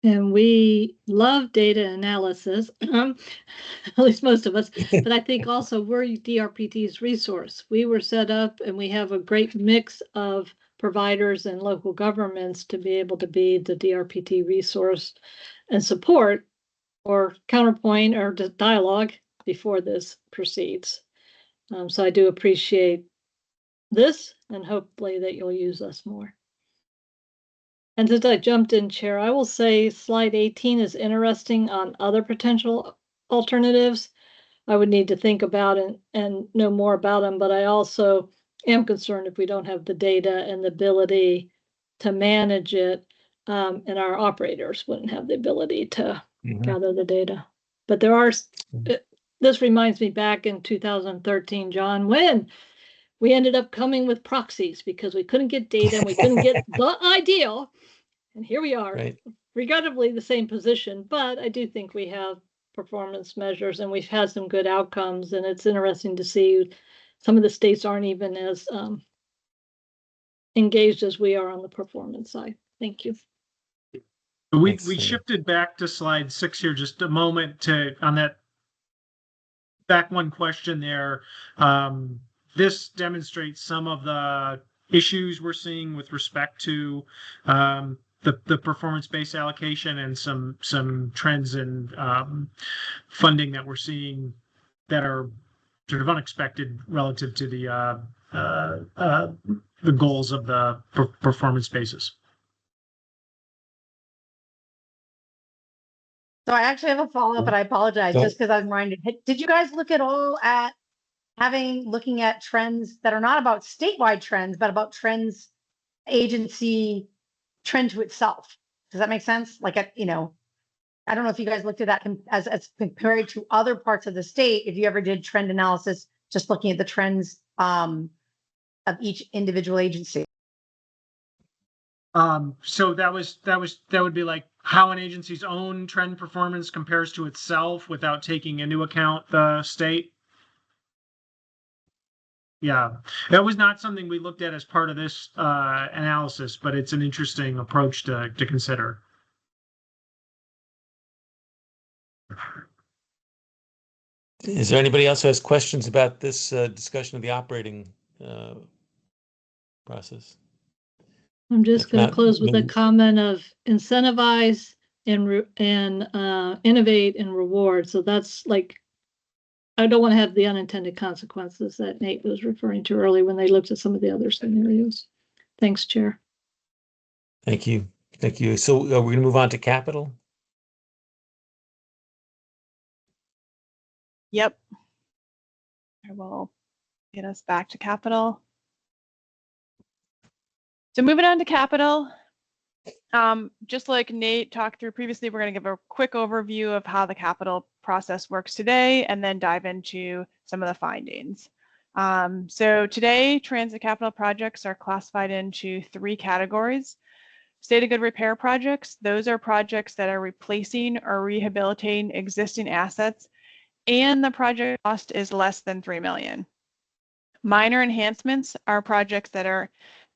And we love data analysis, at least most of us, but I think also we're DRPT's resource. We were set up and we have a great mix of providers and local governments to be able to be the DRPT resource and support or counterpoint or dialogue before this proceeds. So I do appreciate this and hopefully that you'll use us more. And since I jumped in, Chair, I will say slide 18 is interesting on other potential alternatives. I would need to think about and know more about them, but I also am concerned if we don't have the data and the ability to manage it, and our operators wouldn't have the ability to gather the data. But there are, this reminds me back in 2013, John, when we ended up coming with proxies because we couldn't get data and we couldn't get the ideal. And here we are, right. Regrettably the same position, but I do think we have performance measures and we've had some good outcomes. And it's interesting to see some of the states aren't even as engaged as we are on the performance side. Thank you. We shifted back to slide 6 here just a moment on that back one question there. this demonstrates some of the issues we're seeing with respect to the performance-based allocation and some trends in funding that we're seeing that are sort of unexpected relative to the goals of the performance basis. So I actually have a follow-up, and I apologize just because I'm reminded. Did you guys look at all at looking at trends that are not about statewide trends, but about trends, agency trend to itself? Does that make sense? Like, I don't know if you guys looked at that as compared to other parts of the state, if you ever did trend analysis, just looking at the trends of each individual agency. So that would be like how an agency's own trend performance compares to itself without taking into account the state. Yeah, that was not something we looked at as part of this analysis, but it's an interesting approach to consider. Is there anybody else who has questions about this discussion of the operating process? I'm just If going to not, close with a maybe- comment of incentivize and innovate and reward. So that's like, I don't want to have the unintended consequences that Nate was referring to earlier when they looked at some of the other scenarios. Thanks, Chair. Thank you. Thank you. So we're going to move on to capital. Yep. I will get us back to capital. So moving on to capital, just like Nate talked through previously, we're going to give a quick overview of how the capital process works today and then dive into some of the findings. So today, transit capital projects are classified into 3 categories. State of good repair projects, those are projects that are replacing or rehabilitating existing assets and the project cost is less than $3 million. Minor enhancements are projects that are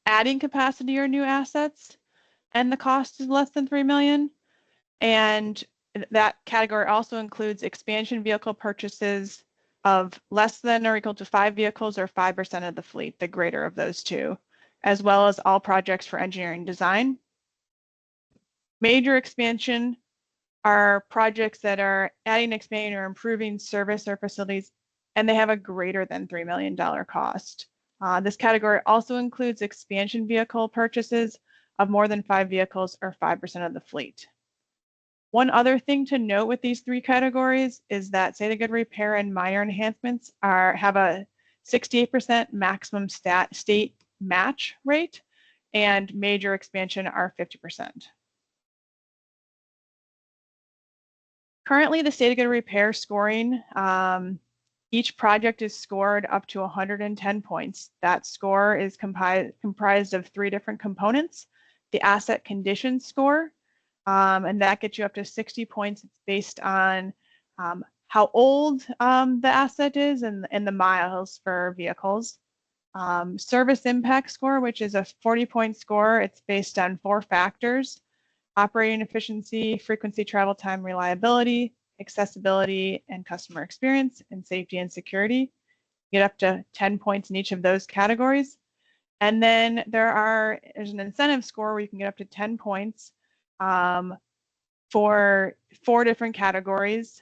adding capacity or new assets, and the cost is less than $3 million. And that category also includes expansion vehicle purchases of less than or equal to 5 vehicles or 5% of the fleet, the greater of those two, as well as all projects for engineering design. Major expansion are projects that are adding, expanding, or improving service or facilities, and they have a greater than $3 million cost. This category also includes expansion vehicle purchases of more than 5 vehicles or 5% of the fleet. One other thing to note with these 3 categories is that state of good repair and minor enhancements have a 68% maximum state match rate, and major expansion are 50%. Currently, the state of good repair scoring, each project is scored up to 110 points. That score is comprised of 3 different components. The asset condition score, and that gets you up to 60 points. It's based on how old the asset is and the miles for vehicles. Service impact score, which is a 40-point score. It's based on 4 factors: operating efficiency, frequency, travel time, reliability, accessibility, and customer experience, and safety and security. You get up to 10 points in each of those categories. And then there's an incentive score where you can get up to 10 points for 4 different categories.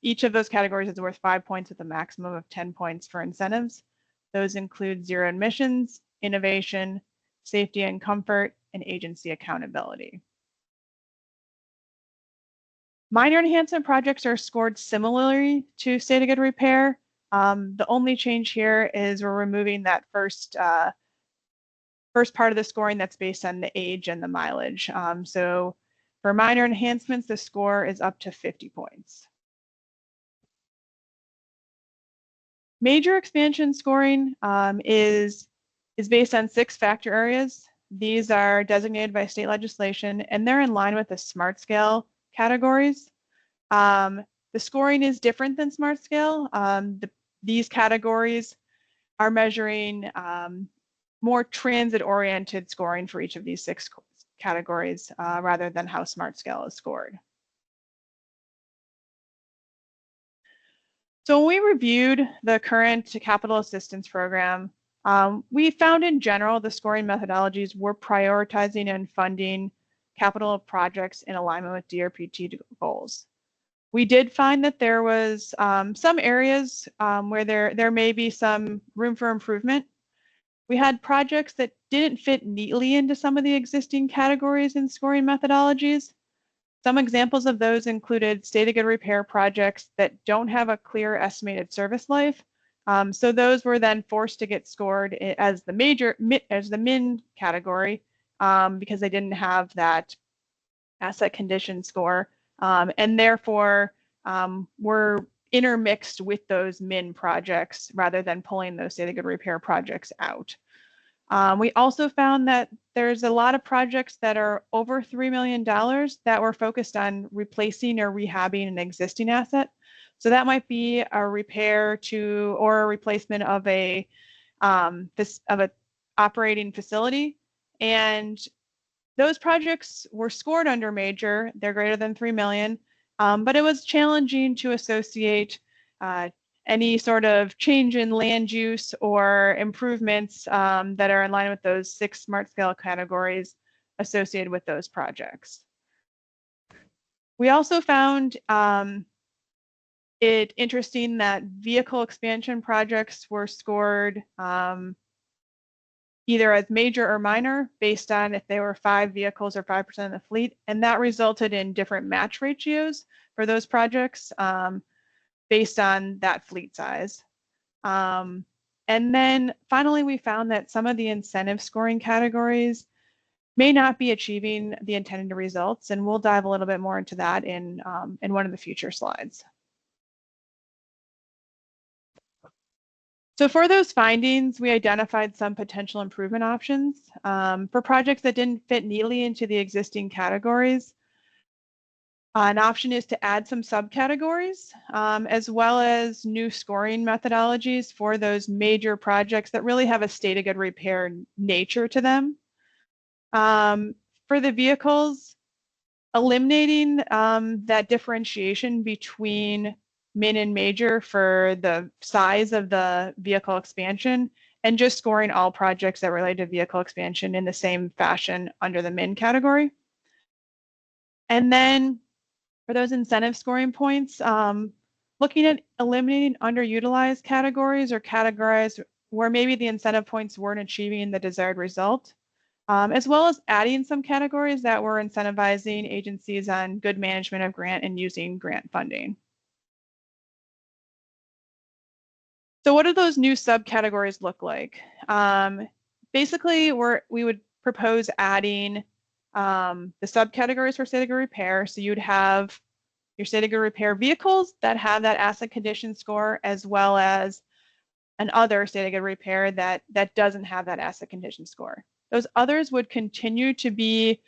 Each of those categories is worth 5 points with a maximum of 10 points for incentives. Those include zero emissions, innovation, safety and comfort, and agency accountability. Minor enhancement projects are scored similarly to state of good repair. The only change here is we're removing that first part of the scoring that's based on the age and the mileage. So for minor enhancements, the score is up to 50 points. Major expansion scoring is based on 6 factor areas. These are designated by state legislation, and they're in line with the SMART scale categories. The scoring is different than SMART scale. These categories are measuring more transit-oriented scoring for each of these 6 categories rather than how SMART scale is scored. So when we reviewed the current capital assistance program, we found in general the scoring methodologies were prioritizing and funding capital projects in alignment with DRPT goals. We did find that there was some areas where there may be some room for improvement. We had projects that didn't fit neatly into some of the existing categories and scoring methodologies. Some examples of those included state of good repair projects that don't have a clear estimated service life. So those were then forced to get scored as the min category because they didn't have that asset condition score, and therefore were intermixed with those min projects rather than pulling those state of good repair projects out. We also found that there's a lot of projects that are over $3 million that were focused on replacing or rehabbing an existing asset. So that might be a repair to or a replacement of a operating facility. And those projects were scored under major. They're greater than 3 million, but it was challenging to associate any sort of change in land use or improvements that are in line with those 6 smart scale categories associated with those projects. We also found it interesting that vehicle expansion projects were scored either as major or minor based on if they were 5 vehicles or 5% of the fleet, and that resulted in different match ratios for those projects based on that fleet size. And then finally, we found that some of the incentive scoring categories may not be achieving the intended results, and we'll dive a little bit more into that in one of the future slides. So for those findings, we identified some potential improvement options for projects that didn't fit neatly into the existing categories. An option is to add some subcategories, as well as new scoring methodologies for those major projects that really have a state of good repair nature to them. For the vehicles, eliminating that differentiation between min and major for the size of the vehicle expansion, and just scoring all projects that relate to vehicle expansion in the same fashion under the min category. And then for those incentive scoring points, looking at eliminating underutilized categories or categories where maybe the incentive points weren't achieving the desired result, as well as adding some categories that were incentivizing agencies on good management of grant and using grant funding. So what do those new subcategories look like? Basically, we would propose adding the subcategories for state of good repair. So you'd have your state of good repair vehicles that have that asset condition score, as well as an other state of good repair that doesn't have that asset condition score. Those others would continue to be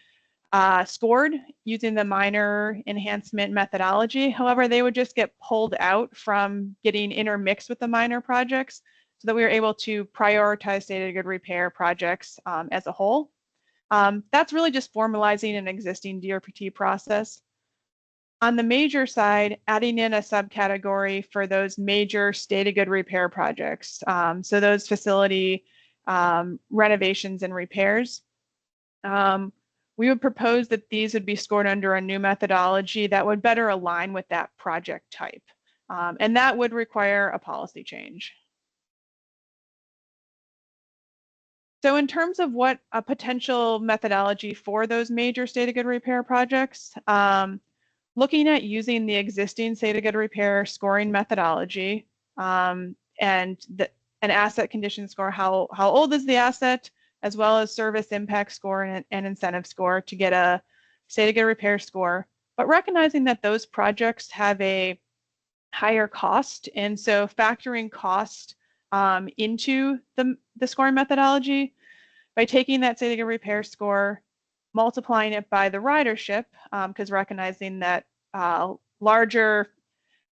scored using the minor enhancement methodology. However, they would just get pulled out from getting intermixed with the minor projects so that we were able to prioritize state of good repair projects as a whole. That's really just formalizing an existing DRPT process. On the major side, adding in a subcategory for those major state of good repair projects. So those facility renovations and repairs. We would propose that these would be scored under a new methodology that would better align with that project type. And that would require a policy change. So in terms of what a potential methodology for those major state of good repair projects, looking at using the existing state of good repair scoring methodology and an asset condition score, how old is the asset, as well as service impact score and incentive score to get a state of good repair score, but recognizing that those projects have a higher cost. And so factoring cost into the scoring methodology by taking that state of good repair score, multiplying it by the ridership, because recognizing that larger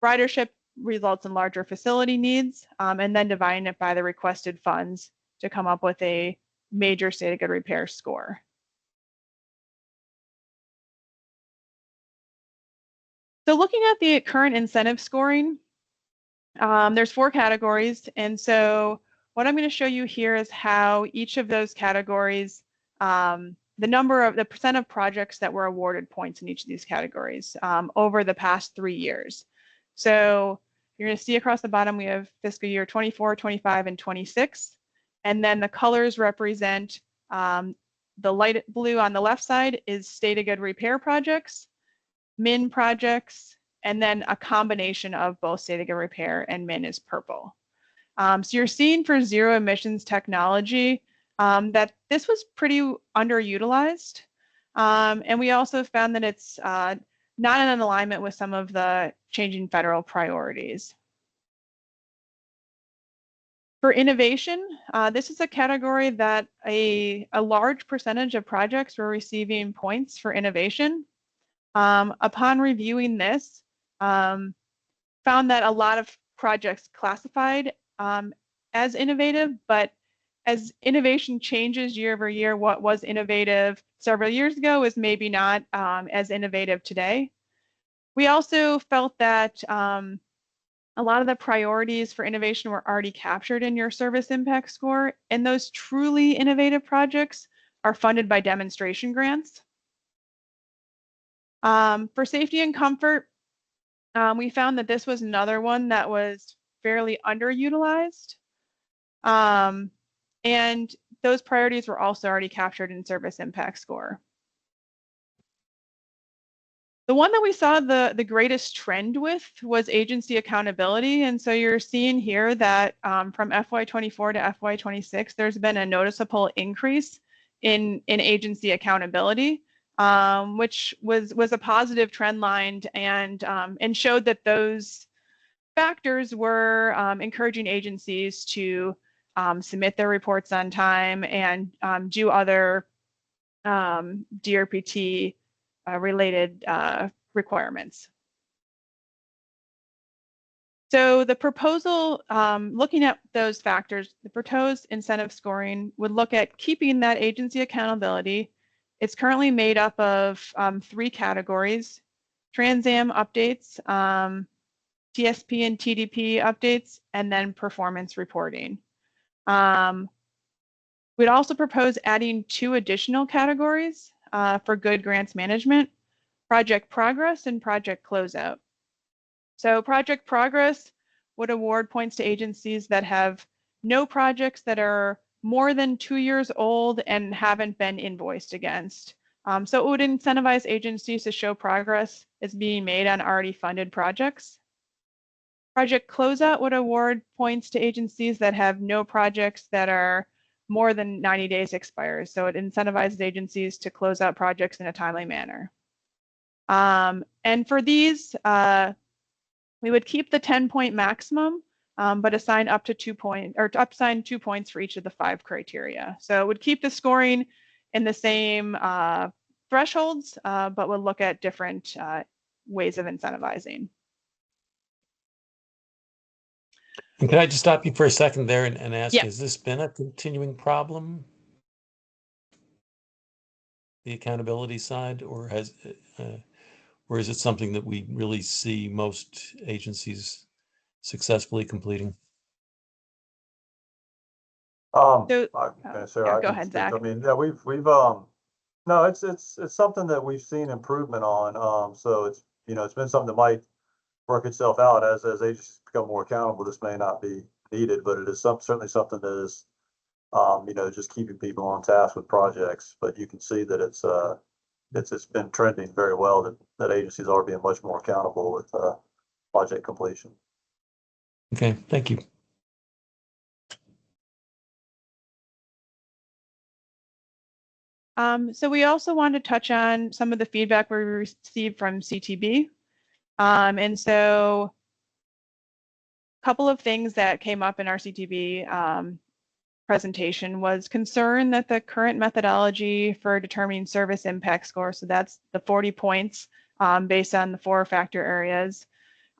ridership results in larger facility needs, and then dividing it by the requested funds to come up with a major state of good repair score. So looking at the current incentive scoring, There's 4 categories. And so what I'm going to show you here is how each of those categories, the percent of projects that were awarded points in each of these categories over the past 3 years. So you're going to see across the bottom, we have fiscal year 24, 25, and 26. And then the colors represent the light blue on the left side is state of good repair projects, min projects, and then a combination of both state of good repair and min is purple. So you're seeing for zero emissions technology that this was pretty underutilized. And we also found that it's not in alignment with some of the changing federal priorities. For innovation, this is a category that a large percentage of projects were receiving points for innovation. Upon reviewing this, found that a lot of projects classified as innovative, but as innovation changes year over year, what was innovative several years ago is maybe not as innovative today. We also felt that a lot of the priorities for innovation were already captured in your service impact score, and those truly innovative projects are funded by demonstration grants. For safety and comfort, we found that this was another one that was fairly underutilized. And those priorities were also already captured in service impact score. The one that we saw the greatest trend with was agency accountability. And so you're seeing here that from FY24 to FY26, there's been a noticeable increase in agency accountability, which was a positive trend line and showed that those factors were encouraging agencies to submit their reports on time and do other DRPT related requirements. So the proposal, looking at those factors, the proposed incentive scoring would look at keeping that agency accountability. It's currently made up of 3 categories: Trans-Am updates, TSP and TDP updates, and then performance reporting. We'd also propose adding 2 additional categories for good grants management: project progress and project closeout. So project progress would award points to agencies that have no projects that are more than 2 years old and haven't been invoiced against. So it would incentivize agencies to show progress is being made on already funded projects. Project closeout would award points to agencies that have no projects that are more than 90 days expires. So it incentivizes agencies to close out projects in a timely manner. And for these, we would keep the 10-point maximum, but assign up to 2 points, or assign 2 points for each of the 5 criteria. So it would keep the scoring in the same thresholds, but would look at different ways of incentivizing. And can I just stop you for a second there and ask, Yeah. has this been a continuing problem? The accountability side, or is it something that we really see most agencies successfully completing? So, Go ahead, Zach. I mean, yeah, we've no, it's something that we've seen improvement on. So it's, it's been something that might work itself out as agencies become more accountable. This may not be needed, but it is certainly something that is, just keeping people on task with projects. But you can see that it's been trending very well, that agencies are being much more accountable with project completion. Okay, thank you. So we also want to touch on some of the feedback we received from CTB. And so a couple of things that came up in our CTB presentation was concern that the current methodology for determining service impact score, so that's the 40 points based on the 4 factor areas,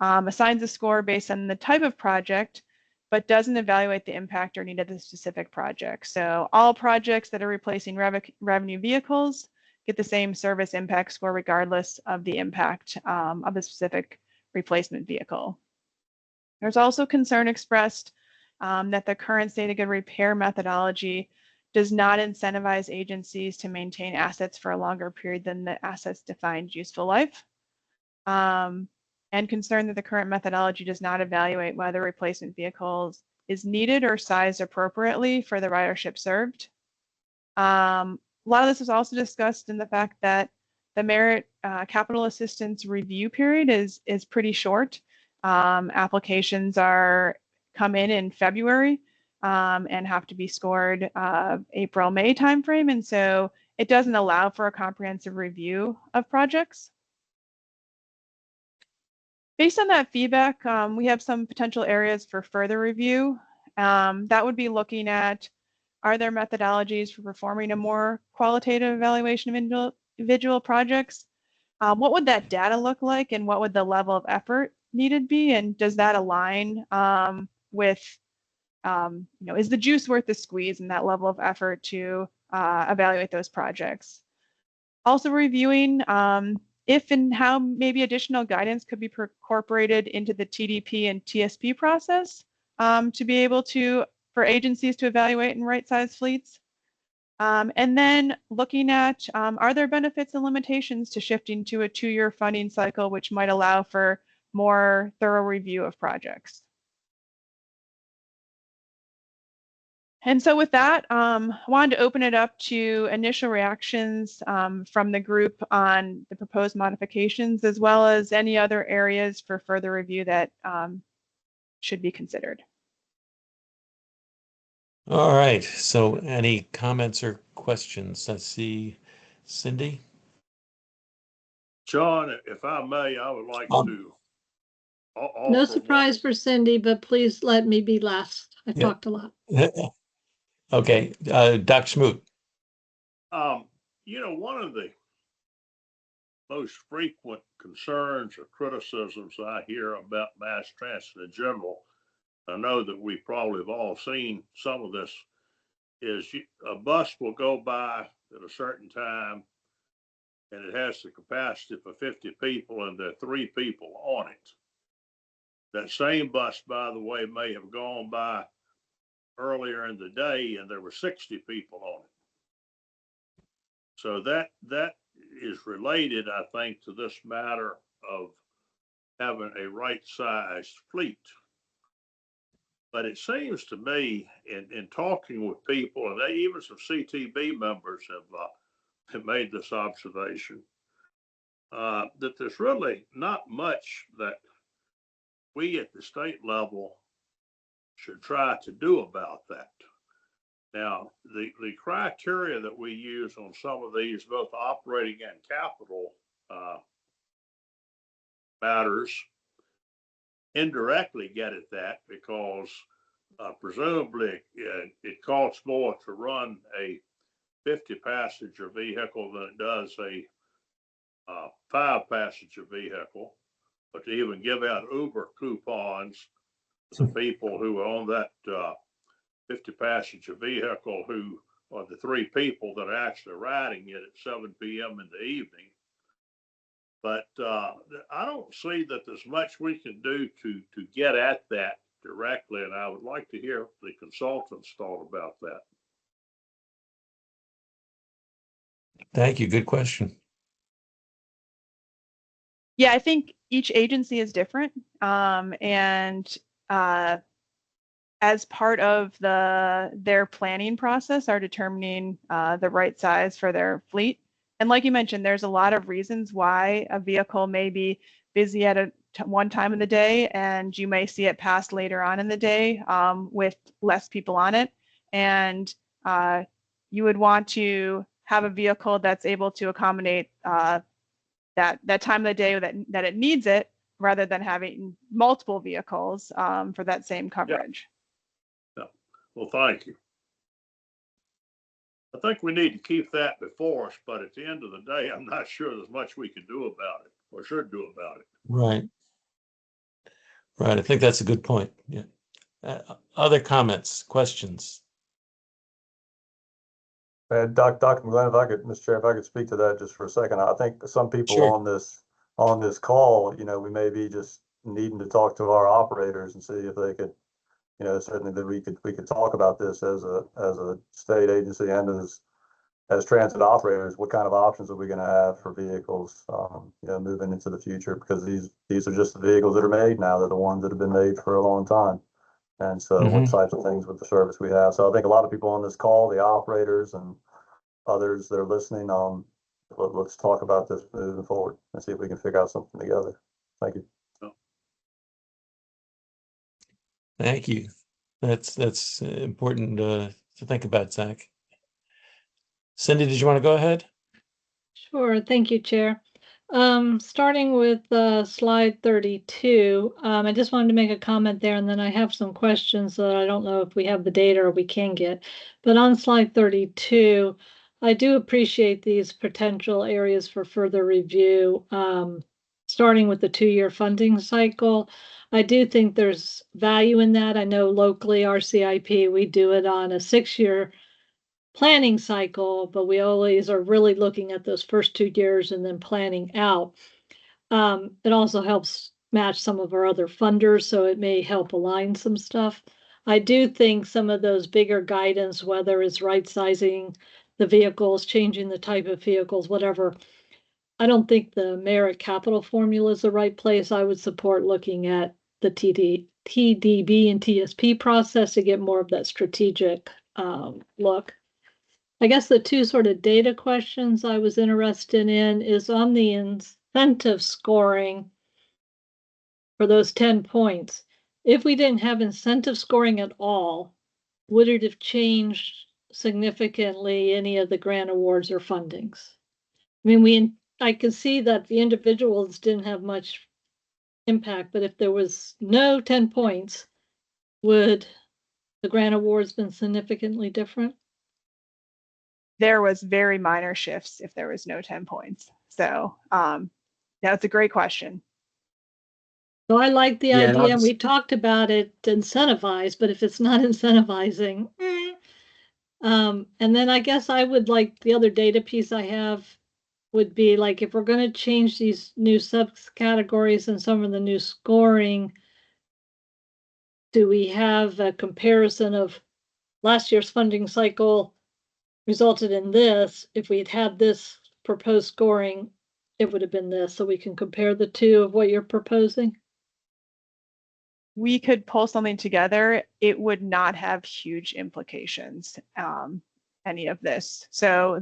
assigns a score based on the type of project, but doesn't evaluate the impact or need of the specific project. So all projects that are replacing revenue vehicles get the same service impact score regardless of the impact of the specific replacement vehicle. There's also concern expressed that the current state of good repair methodology does not incentivize agencies to maintain assets for a longer period than the asset's defined useful life. And concern that the current methodology does not evaluate whether replacement vehicles is needed or sized appropriately for the ridership served. A lot of this is also discussed in the fact that the merit capital assistance review period is pretty short. Applications come in February and have to be scored April-May timeframe, and so it doesn't allow for a comprehensive review of projects. Based on that feedback, we have some potential areas for further review. That would be looking at, are there methodologies for performing a more qualitative evaluation of individual projects? What would that data look like, and what would the level of effort needed be? And does that align with, is the juice worth the squeeze and that level of effort to evaluate those projects? Also reviewing if and how maybe additional guidance could be incorporated into the TDP and TSP process to be able for agencies to evaluate and right-size fleets. And then looking at, are there benefits and limitations to shifting to a 2-year funding cycle, which might allow for more thorough review of projects? And so with that, I wanted to open it up to initial reactions from the group on the proposed modifications, as well as any other areas for further review that should be considered. All right. So any comments or questions? Let's see. Cindy? John, if I may, I would like to No offer surprise for Cindy, but please let me be last. I Yeah. talked a lot. Okay. Dr. Smoot. one of the most frequent concerns or criticisms I hear about mass transit in general, I know that we probably have all seen some of this, is a bus will go by at a certain time and it has the capacity for 50 people and there are 3 people on it. That same bus, by the way, may have gone by earlier in the day and there were 60 people on it. So that is related, I think, to this matter of having a right-sized fleet. But it seems to me, in talking with people, and even some CTB members have made this observation, that there's really not much that we at the state level should try to do about that. Now, the criteria that we use on some of these, both operating and capital matters, indirectly get at that because presumably it costs more to run a 50-passenger vehicle than it does a 5-passenger vehicle, but to even give out Uber coupons to the people who are on that 50-passenger vehicle who are the 3 people that are actually riding it at 7 p.m. in the evening. But I don't see that there's much we can do to get at that directly, and I would like to hear the consultants' thought about that. Thank you. Good question. Yeah, I think each agency is different, and as part of their planning process are determining the right size for their fleet. And like you mentioned, there's a lot of reasons why a vehicle may be busy at one time of the day, and you may see it pass later on in the day with less people on it. And you would want to have a vehicle that's able to accommodate that time of the day that it needs it, rather than having multiple vehicles for that same coverage. Yeah. Well, thank you. I think we need to keep that before us, but at the end of the day, I'm not sure there's much we can do about it or should do about it. Right. Right. I think that's a good point. Yeah. Other comments, questions? Dr. McGlynn, if I could, Mr. Chair, if I could speak to that just for a second. I think some people Sure. on this call, we may be just needing to talk to our operators and see if they could, certainly that we could talk about this as a state agency and as transit operators, what kind of options are we going to have for vehicles, moving into the future? Because these are just the vehicles that are made now. They're the ones that have been made for a long time. And so what types of things with the service we have. So I think a lot of people on this call, the operators and others that are listening, let's talk about this moving forward and see if we can figure out something together. Thank you. Thank you. That's important to think about, Zach. Cindy, did you want to go ahead? Sure. Thank you, Chair. Starting with slide 32, I just wanted to make a comment there, and then I have some questions that I don't know if we have the data or we can get. But on slide 32, I do appreciate these potential areas for further review, starting with the 2-year funding cycle. I do think there's value in that. I know locally, our CIP, we do it on a 6-year planning cycle, but we always are really looking at those first 2 years and then planning out. It also helps match some of our other funders, so it may help align some stuff. I do think some of those bigger guidance, whether it's right sizing the vehicles, changing the type of vehicles, whatever, I don't think the merit capital formula is the right place. I would support looking at the TDB and TSP process to get more of that strategic look. I guess the two sort of data questions I was interested in is on the incentive scoring for those 10 points. If we didn't have incentive scoring at all, would it have changed significantly any of the grant awards or fundings? I mean, I can see that the individuals didn't have much impact, but if there was no 10 points, would the grant awards been significantly different? There was very minor shifts if there was no 10 points. So that's a great question. So I like the idea, and we talked about it incentivized, but if it's not incentivizing, and then I guess I would like the other data piece I have would be like, if we're going to change these new subcategories and some of the new scoring, do we have a comparison of last year's funding cycle resulted in this? If we had had this proposed scoring, it would have been this. So we can compare the two of what you're proposing. We could pull something together. It would not have huge implications, any of this. So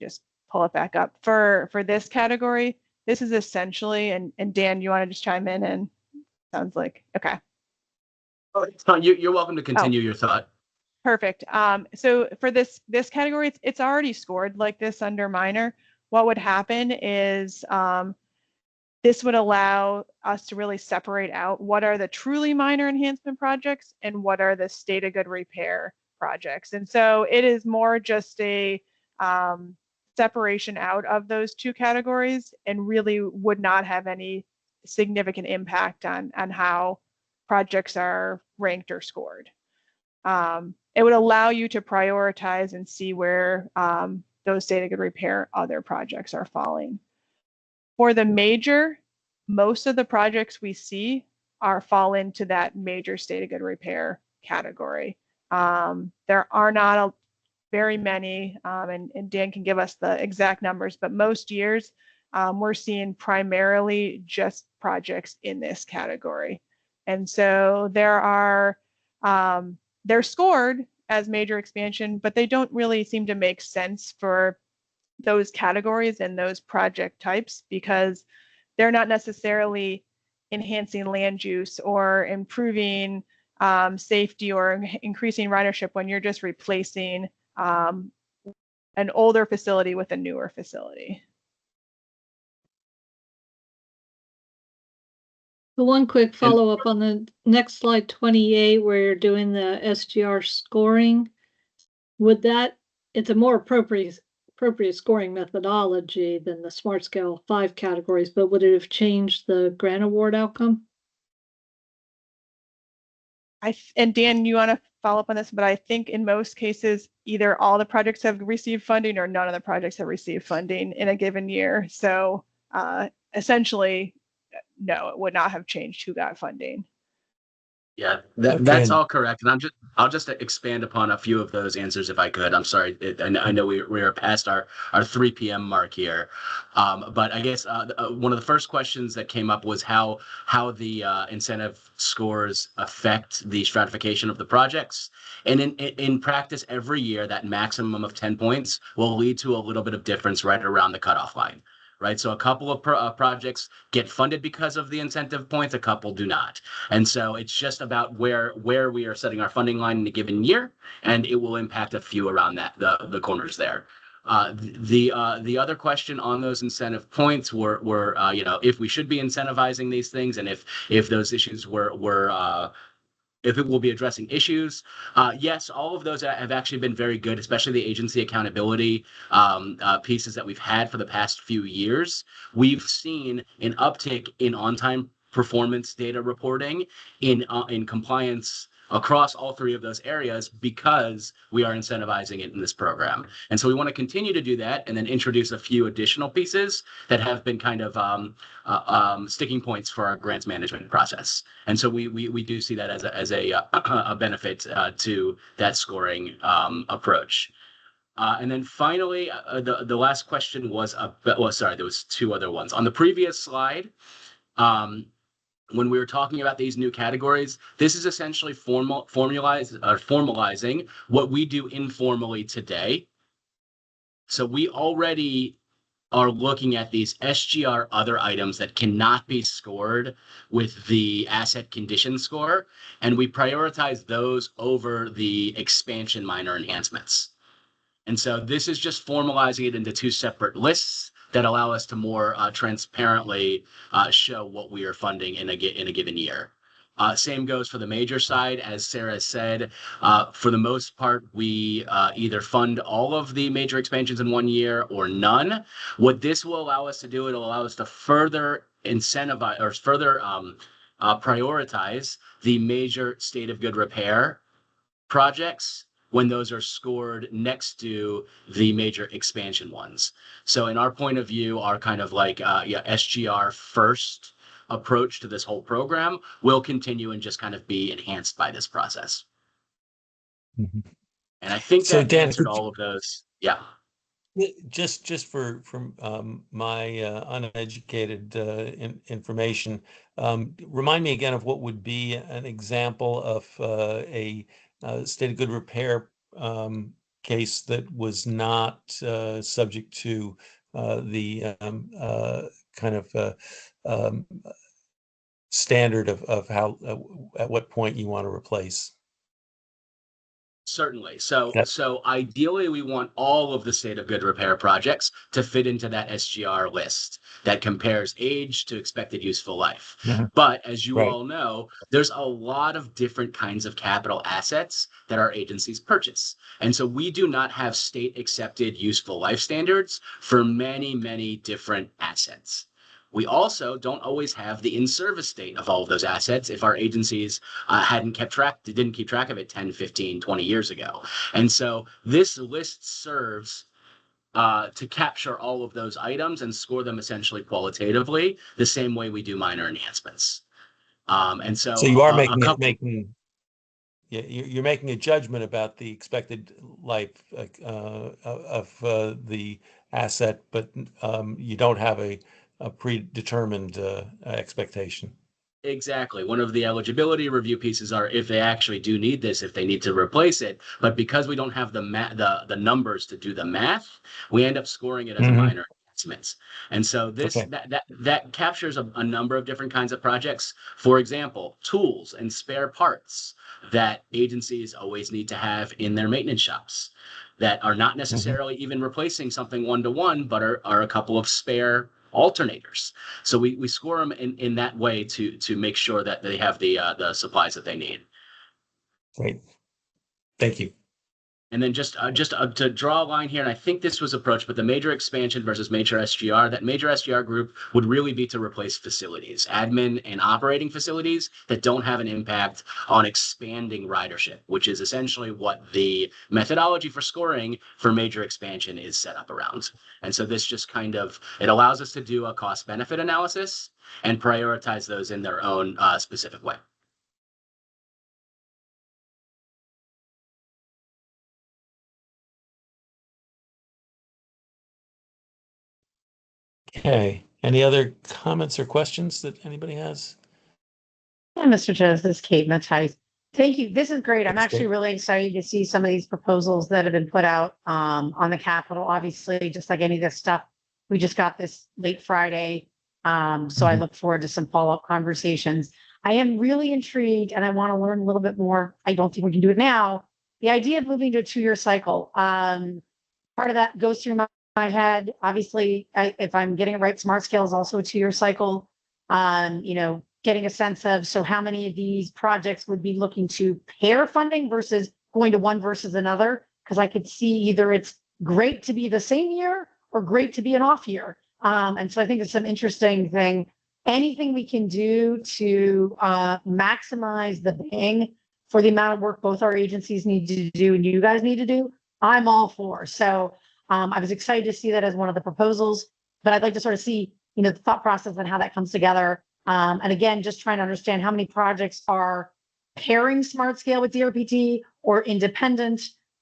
just pull it back up for this category. This is essentially, and Dan, you want to just chime in? And sounds like, okay. Oh, you're welcome to continue your thought. Perfect. So for this category, it's already scored like this under minor. What would happen is this would allow us to really separate out what are the truly minor enhancement projects and what are the state of good repair projects. And so it is more just a separation out of those two categories and really would not have any significant impact on how projects are ranked or scored. It would allow you to prioritize and see where those state of good repair other projects are falling. For the major, most of the projects we see fall into that major state of good repair category. There are not very many, and Dan can give us the exact numbers, but most years we're seeing primarily just projects in this category. And so they're scored as major expansion, but they don't really seem to make sense for those categories and those project types because they're not necessarily enhancing land use or improving safety or increasing ridership when you're just replacing an older facility with a newer facility. The one quick follow-up on the next slide 28, where you're doing the SGR scoring. It's a more appropriate scoring methodology than the Smart Scale 5 categories, but would it have changed the grant award outcome? And Dan, you want to follow up on this, but I think in most cases, either all the projects have received funding or none of the projects have received funding in a given year. So essentially, no, it would not have changed who got funding. Yeah, Okay. that's all correct. And I'll just expand upon a few of those answers if I could. I'm sorry. I know we are past our 3 p.m. mark here. But I guess one of the first questions that came up was how the incentive scores affect the stratification of the projects. And in practice, every year, that maximum of 10 points will lead to a little bit of difference right around the cutoff line. Right. So a couple of projects get funded because of the incentive points, a couple do not. And so it's just about where we are setting our funding line in a given year, and it will impact a few around that, the corners there. The other question on those incentive points were if we should be incentivizing these things, and if those issues were if it will be addressing issues. Yes, all of those have actually been very good, especially the agency accountability pieces that we've had for the past few years. We've seen an uptick in on-time performance data reporting in compliance across all three of those areas because we are incentivizing it in this program. And so we want to continue to do that and then introduce a few additional pieces that have been kind of sticking points for our grants management process. And so we do see that as a benefit to that scoring approach. And then finally, the last question was, sorry, there was two other ones. On the previous slide, when we were talking about these new categories, this is essentially formalizing what we do informally today. So we already are looking at these SGR other items that cannot be scored with the asset condition score, and we prioritize those over the expansion minor enhancements. And so this is just formalizing it into two separate lists that allow us to more transparently show what we are funding in a given year. Same goes for the major side. As Sarah said, for the most part, we either fund all of the major expansions in 1 year or none. What this will allow us to do, it'll allow us to further incentivize or further prioritize the major state of good repair projects when those are scored next to the major expansion ones. So in our point of view, our kind of like SGR first approach to this whole program will continue and just kind of be enhanced by this process. Mhm. And I think So, that Dan, answered all of those. Yeah. Just from my uneducated information, remind me again of what would be an example of a state of good repair case that was not subject to the kind of um, standard of how at what point you want to replace. Certainly. So That- so ideally, we want all of the state of good repair projects to fit into that SGR list that compares age to expected useful life. Mhm. But as you Right. all know, there's a lot of different kinds of capital assets that our agencies purchase. And so we do not have state accepted useful life standards for many, many different assets. We also don't always have the in-service date of all of those assets if our agencies didn't keep track of it 10, 15, 20 years ago. And so this list serves to capture all of those items and score them essentially qualitatively, the same way we do minor enhancements. And so, So you are you're making a judgment about the expected life of the asset, but you don't have a predetermined expectation. Exactly. One of the eligibility review pieces are if they actually do need this, if they need to replace it. But because we don't have the numbers to do the math, we end up scoring it as a minor enhancement. And so this that captures a number of different kinds of projects. For example, tools and spare parts that agencies always need to have in their maintenance shops that are not necessarily even replacing something one-to-one, but are a couple of spare alternators. So we score them in that way to make sure that they have the supplies that they need. Great. Thank you. And then just to draw a line here, and I think this was approached, but the major expansion versus major SGR, that major SGR group would really be to replace facilities, admin and operating facilities that don't have an impact on expanding ridership, which is essentially what the methodology for scoring for major expansion is set up around. And so this just kind of, it allows us to do a cost benefit analysis and prioritize those in their own specific way. Okay. Any other comments or questions that anybody has? Yeah, Mr. Jones, this is Kate Mattice. Thank you. This is great. I'm Thanks, actually Kate. really excited to see some of these proposals that have been put out on the Capitol. Obviously, just like any of this stuff, we just got this late Friday. So I look forward to some follow-up conversations. I am really intrigued and I want to learn a little bit more. I don't think we can do it now. The idea of moving to a 2-year cycle. Part of that goes through my head. Obviously, if I'm getting it right, Smart Scale is also a 2-year cycle. Getting a sense of, so how many of these projects would be looking to pair funding versus going to one versus another? Because I could see either it's great to be the same year or great to be an off year. And so I think it's some interesting thing. Anything we can do to maximize the bang for the amount of work both our agencies need to do and you guys need to do, I'm all for. So I was excited to see that as one of the proposals, but I'd like to sort of see, the thought process and how that comes together. And again, just trying to understand how many projects are pairing Smart Scale with DRPT or independent,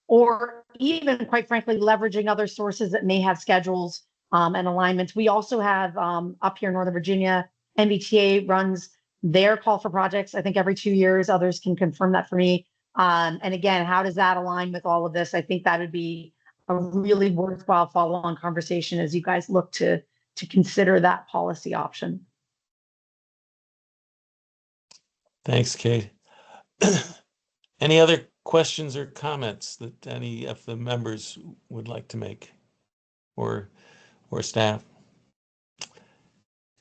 or even, quite frankly, leveraging other sources that may have schedules and alignments. We also have up here in Northern Virginia, MBTA runs their call for projects, I think every 2 years. Others can confirm that for me. And again, how does that align with all of this? I think that would be a really worthwhile follow-on conversation as you guys look to consider that policy option. Thanks, Kate. Any other questions or comments that any of the members would like to make, or staff?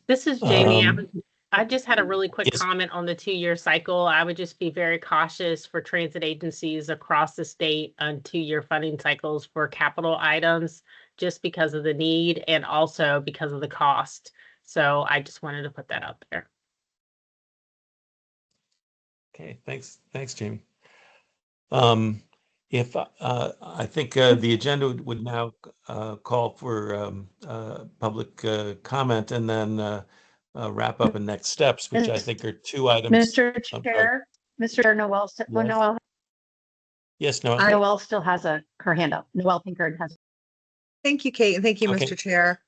This is Jamie. Um, I just had a really quick yes. comment on the 2-year cycle. I would just be very cautious for transit agencies across the state on 2-year funding cycles for capital items, just because of the need and also because of the cost. So I just wanted to put that out there. Okay, thanks, Jamie. If I think the agenda would now call for public comment and then wrap up in next steps, which I think are 2 items. Mr. Chair, Noel, yes. Yes, Noel. Noel still has her hand up. Noel Pinkard has. Thank you, Kate, and thank you, Okay. Mr. Chair.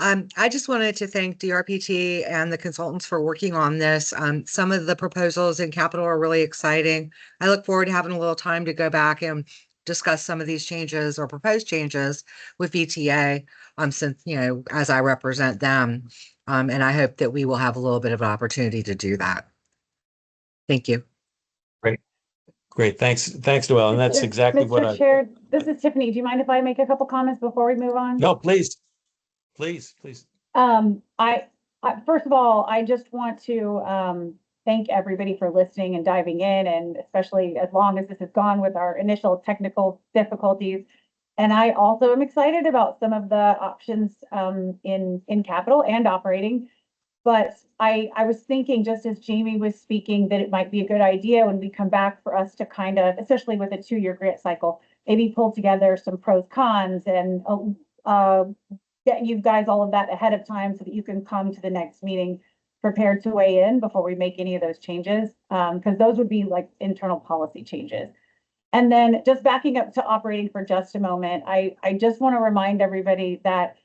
I just wanted to thank DRPT and the consultants for working on this. Some of the proposals in capital are really exciting. I look forward to having a little time to go back and discuss some of these changes or proposed changes with VTA, since, as I represent them. And I hope that we will have a little bit of an opportunity to do that. Thank you. Great. Thanks, Noel. And that's exactly what Mr. Chair, this is Tiffany. Do you mind if I make a couple comments before we move on? No, please. I first of all, I just want to thank everybody for listening and diving in, and especially as long as this has gone with our initial technical difficulties. And I also am excited about some of the options in capital and operating. But I was thinking, just as Jamie was speaking, that it might be a good idea when we come back for us to kind of, especially with a 2-year grant cycle, maybe pull together some pros, cons, and get you guys all of that ahead of time so that you can come to the next meeting prepared to weigh in before we make any of those changes, because those would be like internal policy changes. And then just backing up to operating for just a moment, I just want to remind everybody that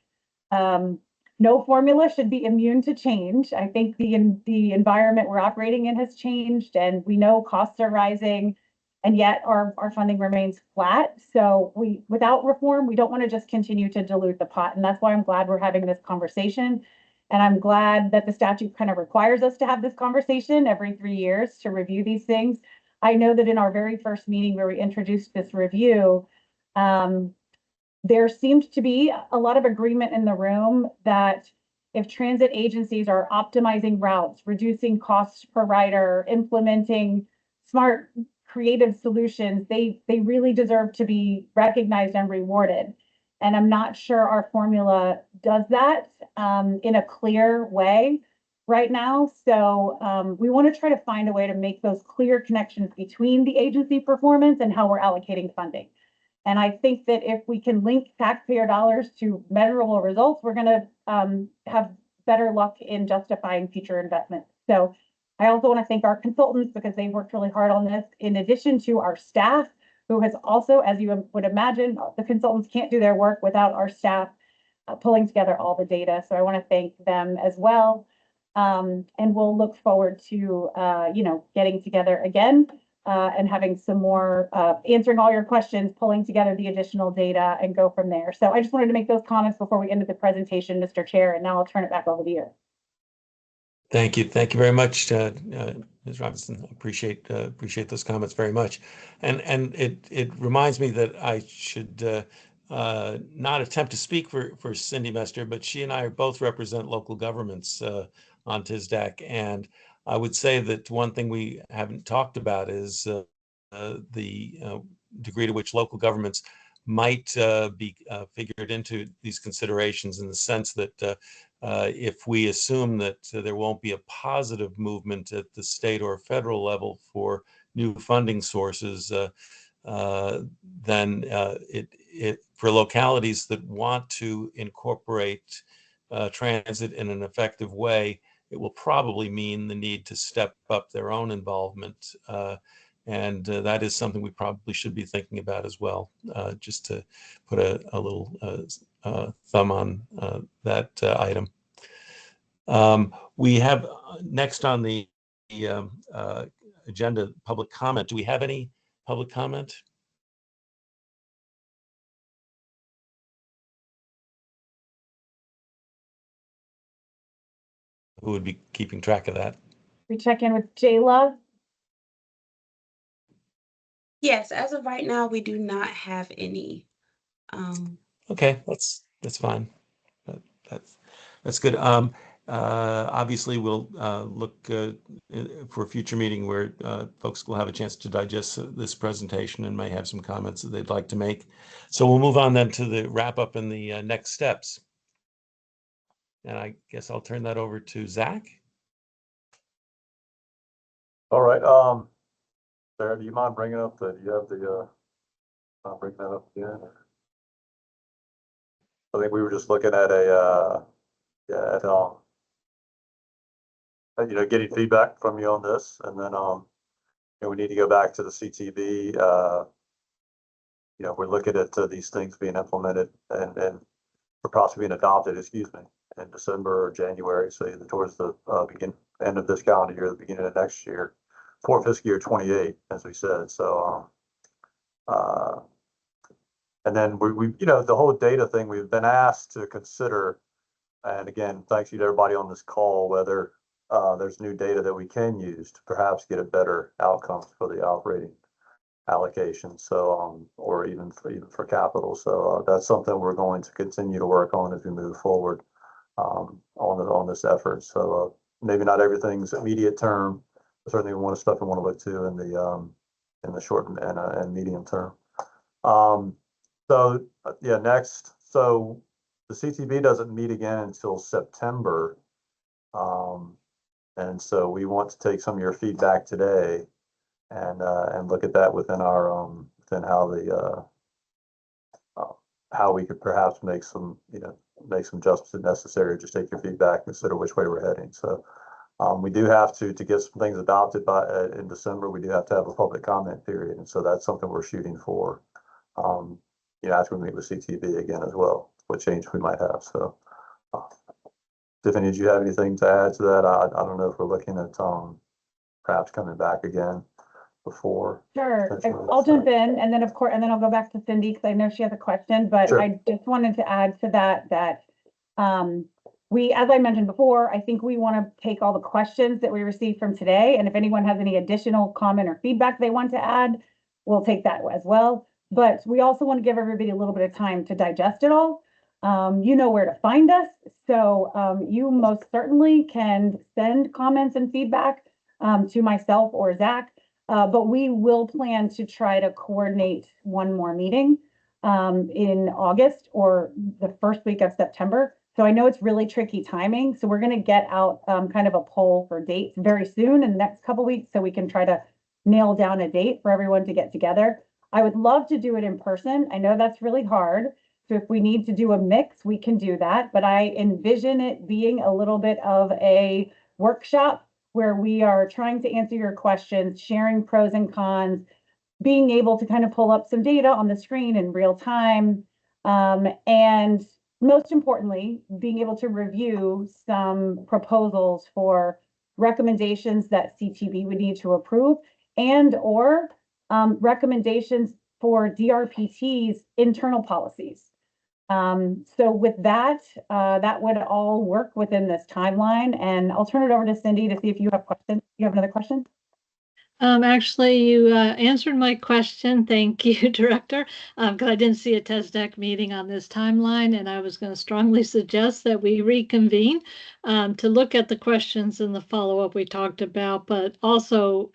no formula should be immune to change. I think the environment we're operating in has changed, and we know costs are rising, and yet our funding remains flat. So without reform, we don't want to just continue to dilute the pot. And that's why I'm glad we're having this conversation. And I'm glad that the statute kind of requires us to have this conversation every 3 years to review these things. I know that in our very first meeting where we introduced this review, there seemed to be a lot of agreement in the room that if transit agencies are optimizing routes, reducing costs per rider, implementing smart creative solutions, they really deserve to be recognized and rewarded. And I'm not sure our formula does that in a clear way right now. So we want to try to find a way to make those clear connections between the agency performance and how we're allocating funding. And I think that if we can link taxpayer dollars to measurable results, we're going to have better luck in justifying future investments. So I also want to thank our consultants because they worked really hard on this, in addition to our staff, who has also, as you would imagine, the consultants can't do their work without our staff pulling together all the data. So I want to thank them as well. And we'll look forward to, getting together again and having some more, answering all your questions, pulling together the additional data and go from there. So I just wanted to make those comments before we ended the presentation, Mr. Chair, and now I'll turn it back over to you. Thank you. Thank you very much, Ms. Robinson. Appreciate those comments very much. And it reminds me that I should not attempt to speak for Cindy Mester, but she and I both represent local governments on TSDAC. And I would say that one thing we haven't talked about is the degree to which local governments might be figured into these considerations, in the sense that if we assume that there won't be a positive movement at the state or federal level for new funding sources, then for localities that want to incorporate transit in an effective way, it will probably mean the need to step up their own involvement. And that is something we probably should be thinking about as well, just to put a little thumb on that item. We have next on the agenda, public comment. Do we have any public comment? Who would be keeping track of that? We check in with Jayla. Yes, as of right now, we do not have any. Okay, that's fine. That's good. Obviously, we'll look for a future meeting where folks will have a chance to digest this presentation and may have some comments that they'd like to make. So we'll move on then to the wrap up and the next steps. And I guess I'll turn that over to Zach. All right. Sarah, do you mind bringing up do you have the, bring that up again? I think we were just looking at getting feedback from you on this, and then, we need to go back to the CTB. We're looking at these things being implemented and possibly being adopted, in December or January, so either towards the end of this calendar year, the beginning of next year, for fiscal year 28, as we said. So, and then we the whole data thing we've been asked to consider, and again, thanks you to everybody on this call, whether there's new data that we can use to perhaps get a better outcomes for the operating allocation. So, or even for capital. So that's something we're going to continue to work on as we move forward on this effort. So maybe not everything's immediate term, but certainly stuff we want to look to in the short and medium term. So yeah, next. So the CTB doesn't meet again until September. And so we want to take some of your feedback today and look at that within our within how we could perhaps make some adjustments if necessary, or just take your feedback, consider which way we're heading. So we do have to get some things adopted in December. We do have to have a public comment period, and so that's something we're shooting for. After we meet with CTB again as well, what change we might have. So, Tiffany, did you have anything to add to that? I don't know if we're looking at perhaps coming back again before. Sure, I'll jump in, and then I'll go back to Cindy because I know she has a question. But sure. I just wanted to add to that we, as I mentioned before, I think we want to take all the questions that we received from today, and if anyone has any additional comment or feedback they want to add, we'll take that as well. But we also want to give everybody a little bit of time to digest it all. You know where to find us. So you most certainly can send comments and feedback to myself or Zach. But we will plan to try to coordinate one more meeting in August or the first week of September. So I know it's really tricky timing. So we're going to get out kind of a poll for dates very soon in the next couple weeks so we can try to nail down a date for everyone to get together. I would love to do it in person. I know that's really hard. So if we need to do a mix, we can do that. But I envision it being a little bit of a workshop where we are trying to answer your questions, sharing pros and cons, being able to kind of pull up some data on the screen in real time. And most importantly, being able to review some proposals for recommendations that CTV would need to approve and or recommendations for DRPT's internal policies. So with that, that would all work within this timeline. And I'll turn it over to Cindy to see if you have questions. You have another question? Actually, you answered my question. Thank you, Director, because I didn't see a TSDAC meeting on this timeline, and I was going to strongly suggest that we reconvene to look at the questions and the follow-up we talked about, but also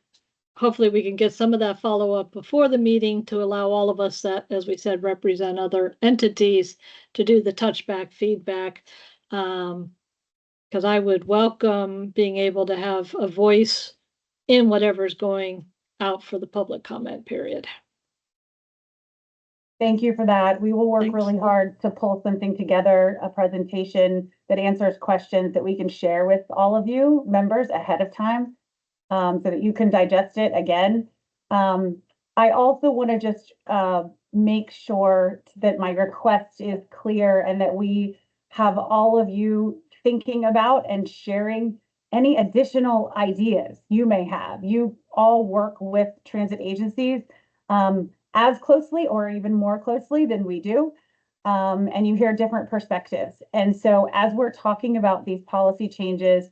hopefully we can get some of that follow-up before the meeting to allow all of us that, as we said, represent other entities to do the touchback feedback. Because I would welcome being able to have a voice in whatever's going out for the public comment period. Thank you for that. We will work Thanks. really hard to pull something together, a presentation that answers questions that we can share with all of you members ahead of time, so that you can digest it again. I also want to just make sure that my request is clear and that we have all of you thinking about and sharing any additional ideas you may have. You all work with transit agencies as closely or even more closely than we do. And you hear different perspectives. And so as we're talking about these policy changes,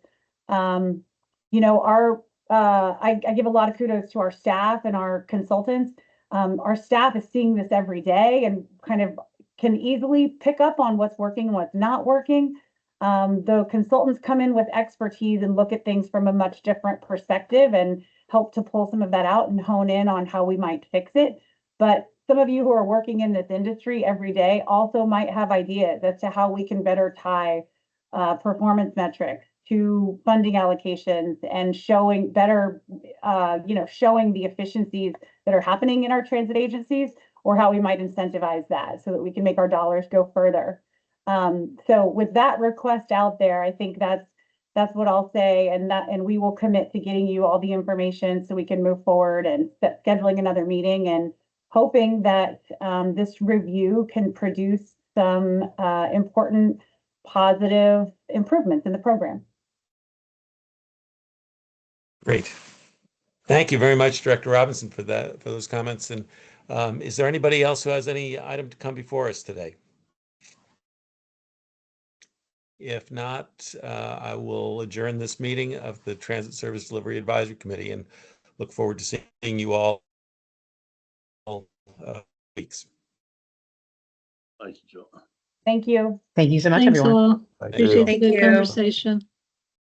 you know, I give a lot of kudos to our staff and our consultants. Our staff is seeing this every day and kind of can easily pick up on what's working and what's not working. The consultants come in with expertise and look at things from a much different perspective and help to pull some of that out and hone in on how we might fix it. But some of you who are working in this industry every day also might have ideas as to how we can better tie performance metrics to funding allocations and showing better, showing the efficiencies that are happening in our transit agencies, or how we might incentivize that so that we can make our dollars go further. So with that request out there, I think that's what I'll say, and we will commit to getting you all the information so we can move forward and scheduling another meeting and hoping that this review can produce some important positive improvements in the program. Great. Thank you very much, Director Robinson, for those comments. And is there anybody else who has any item to come before us today? If not, I will adjourn this meeting of the Transit Service Delivery Advisory Committee and look forward to seeing you all weeks. Thank you, Joe. Thank you. Thank you so much, Thanks everyone. all. Thank Appreciate you. the Thank good you. conversation.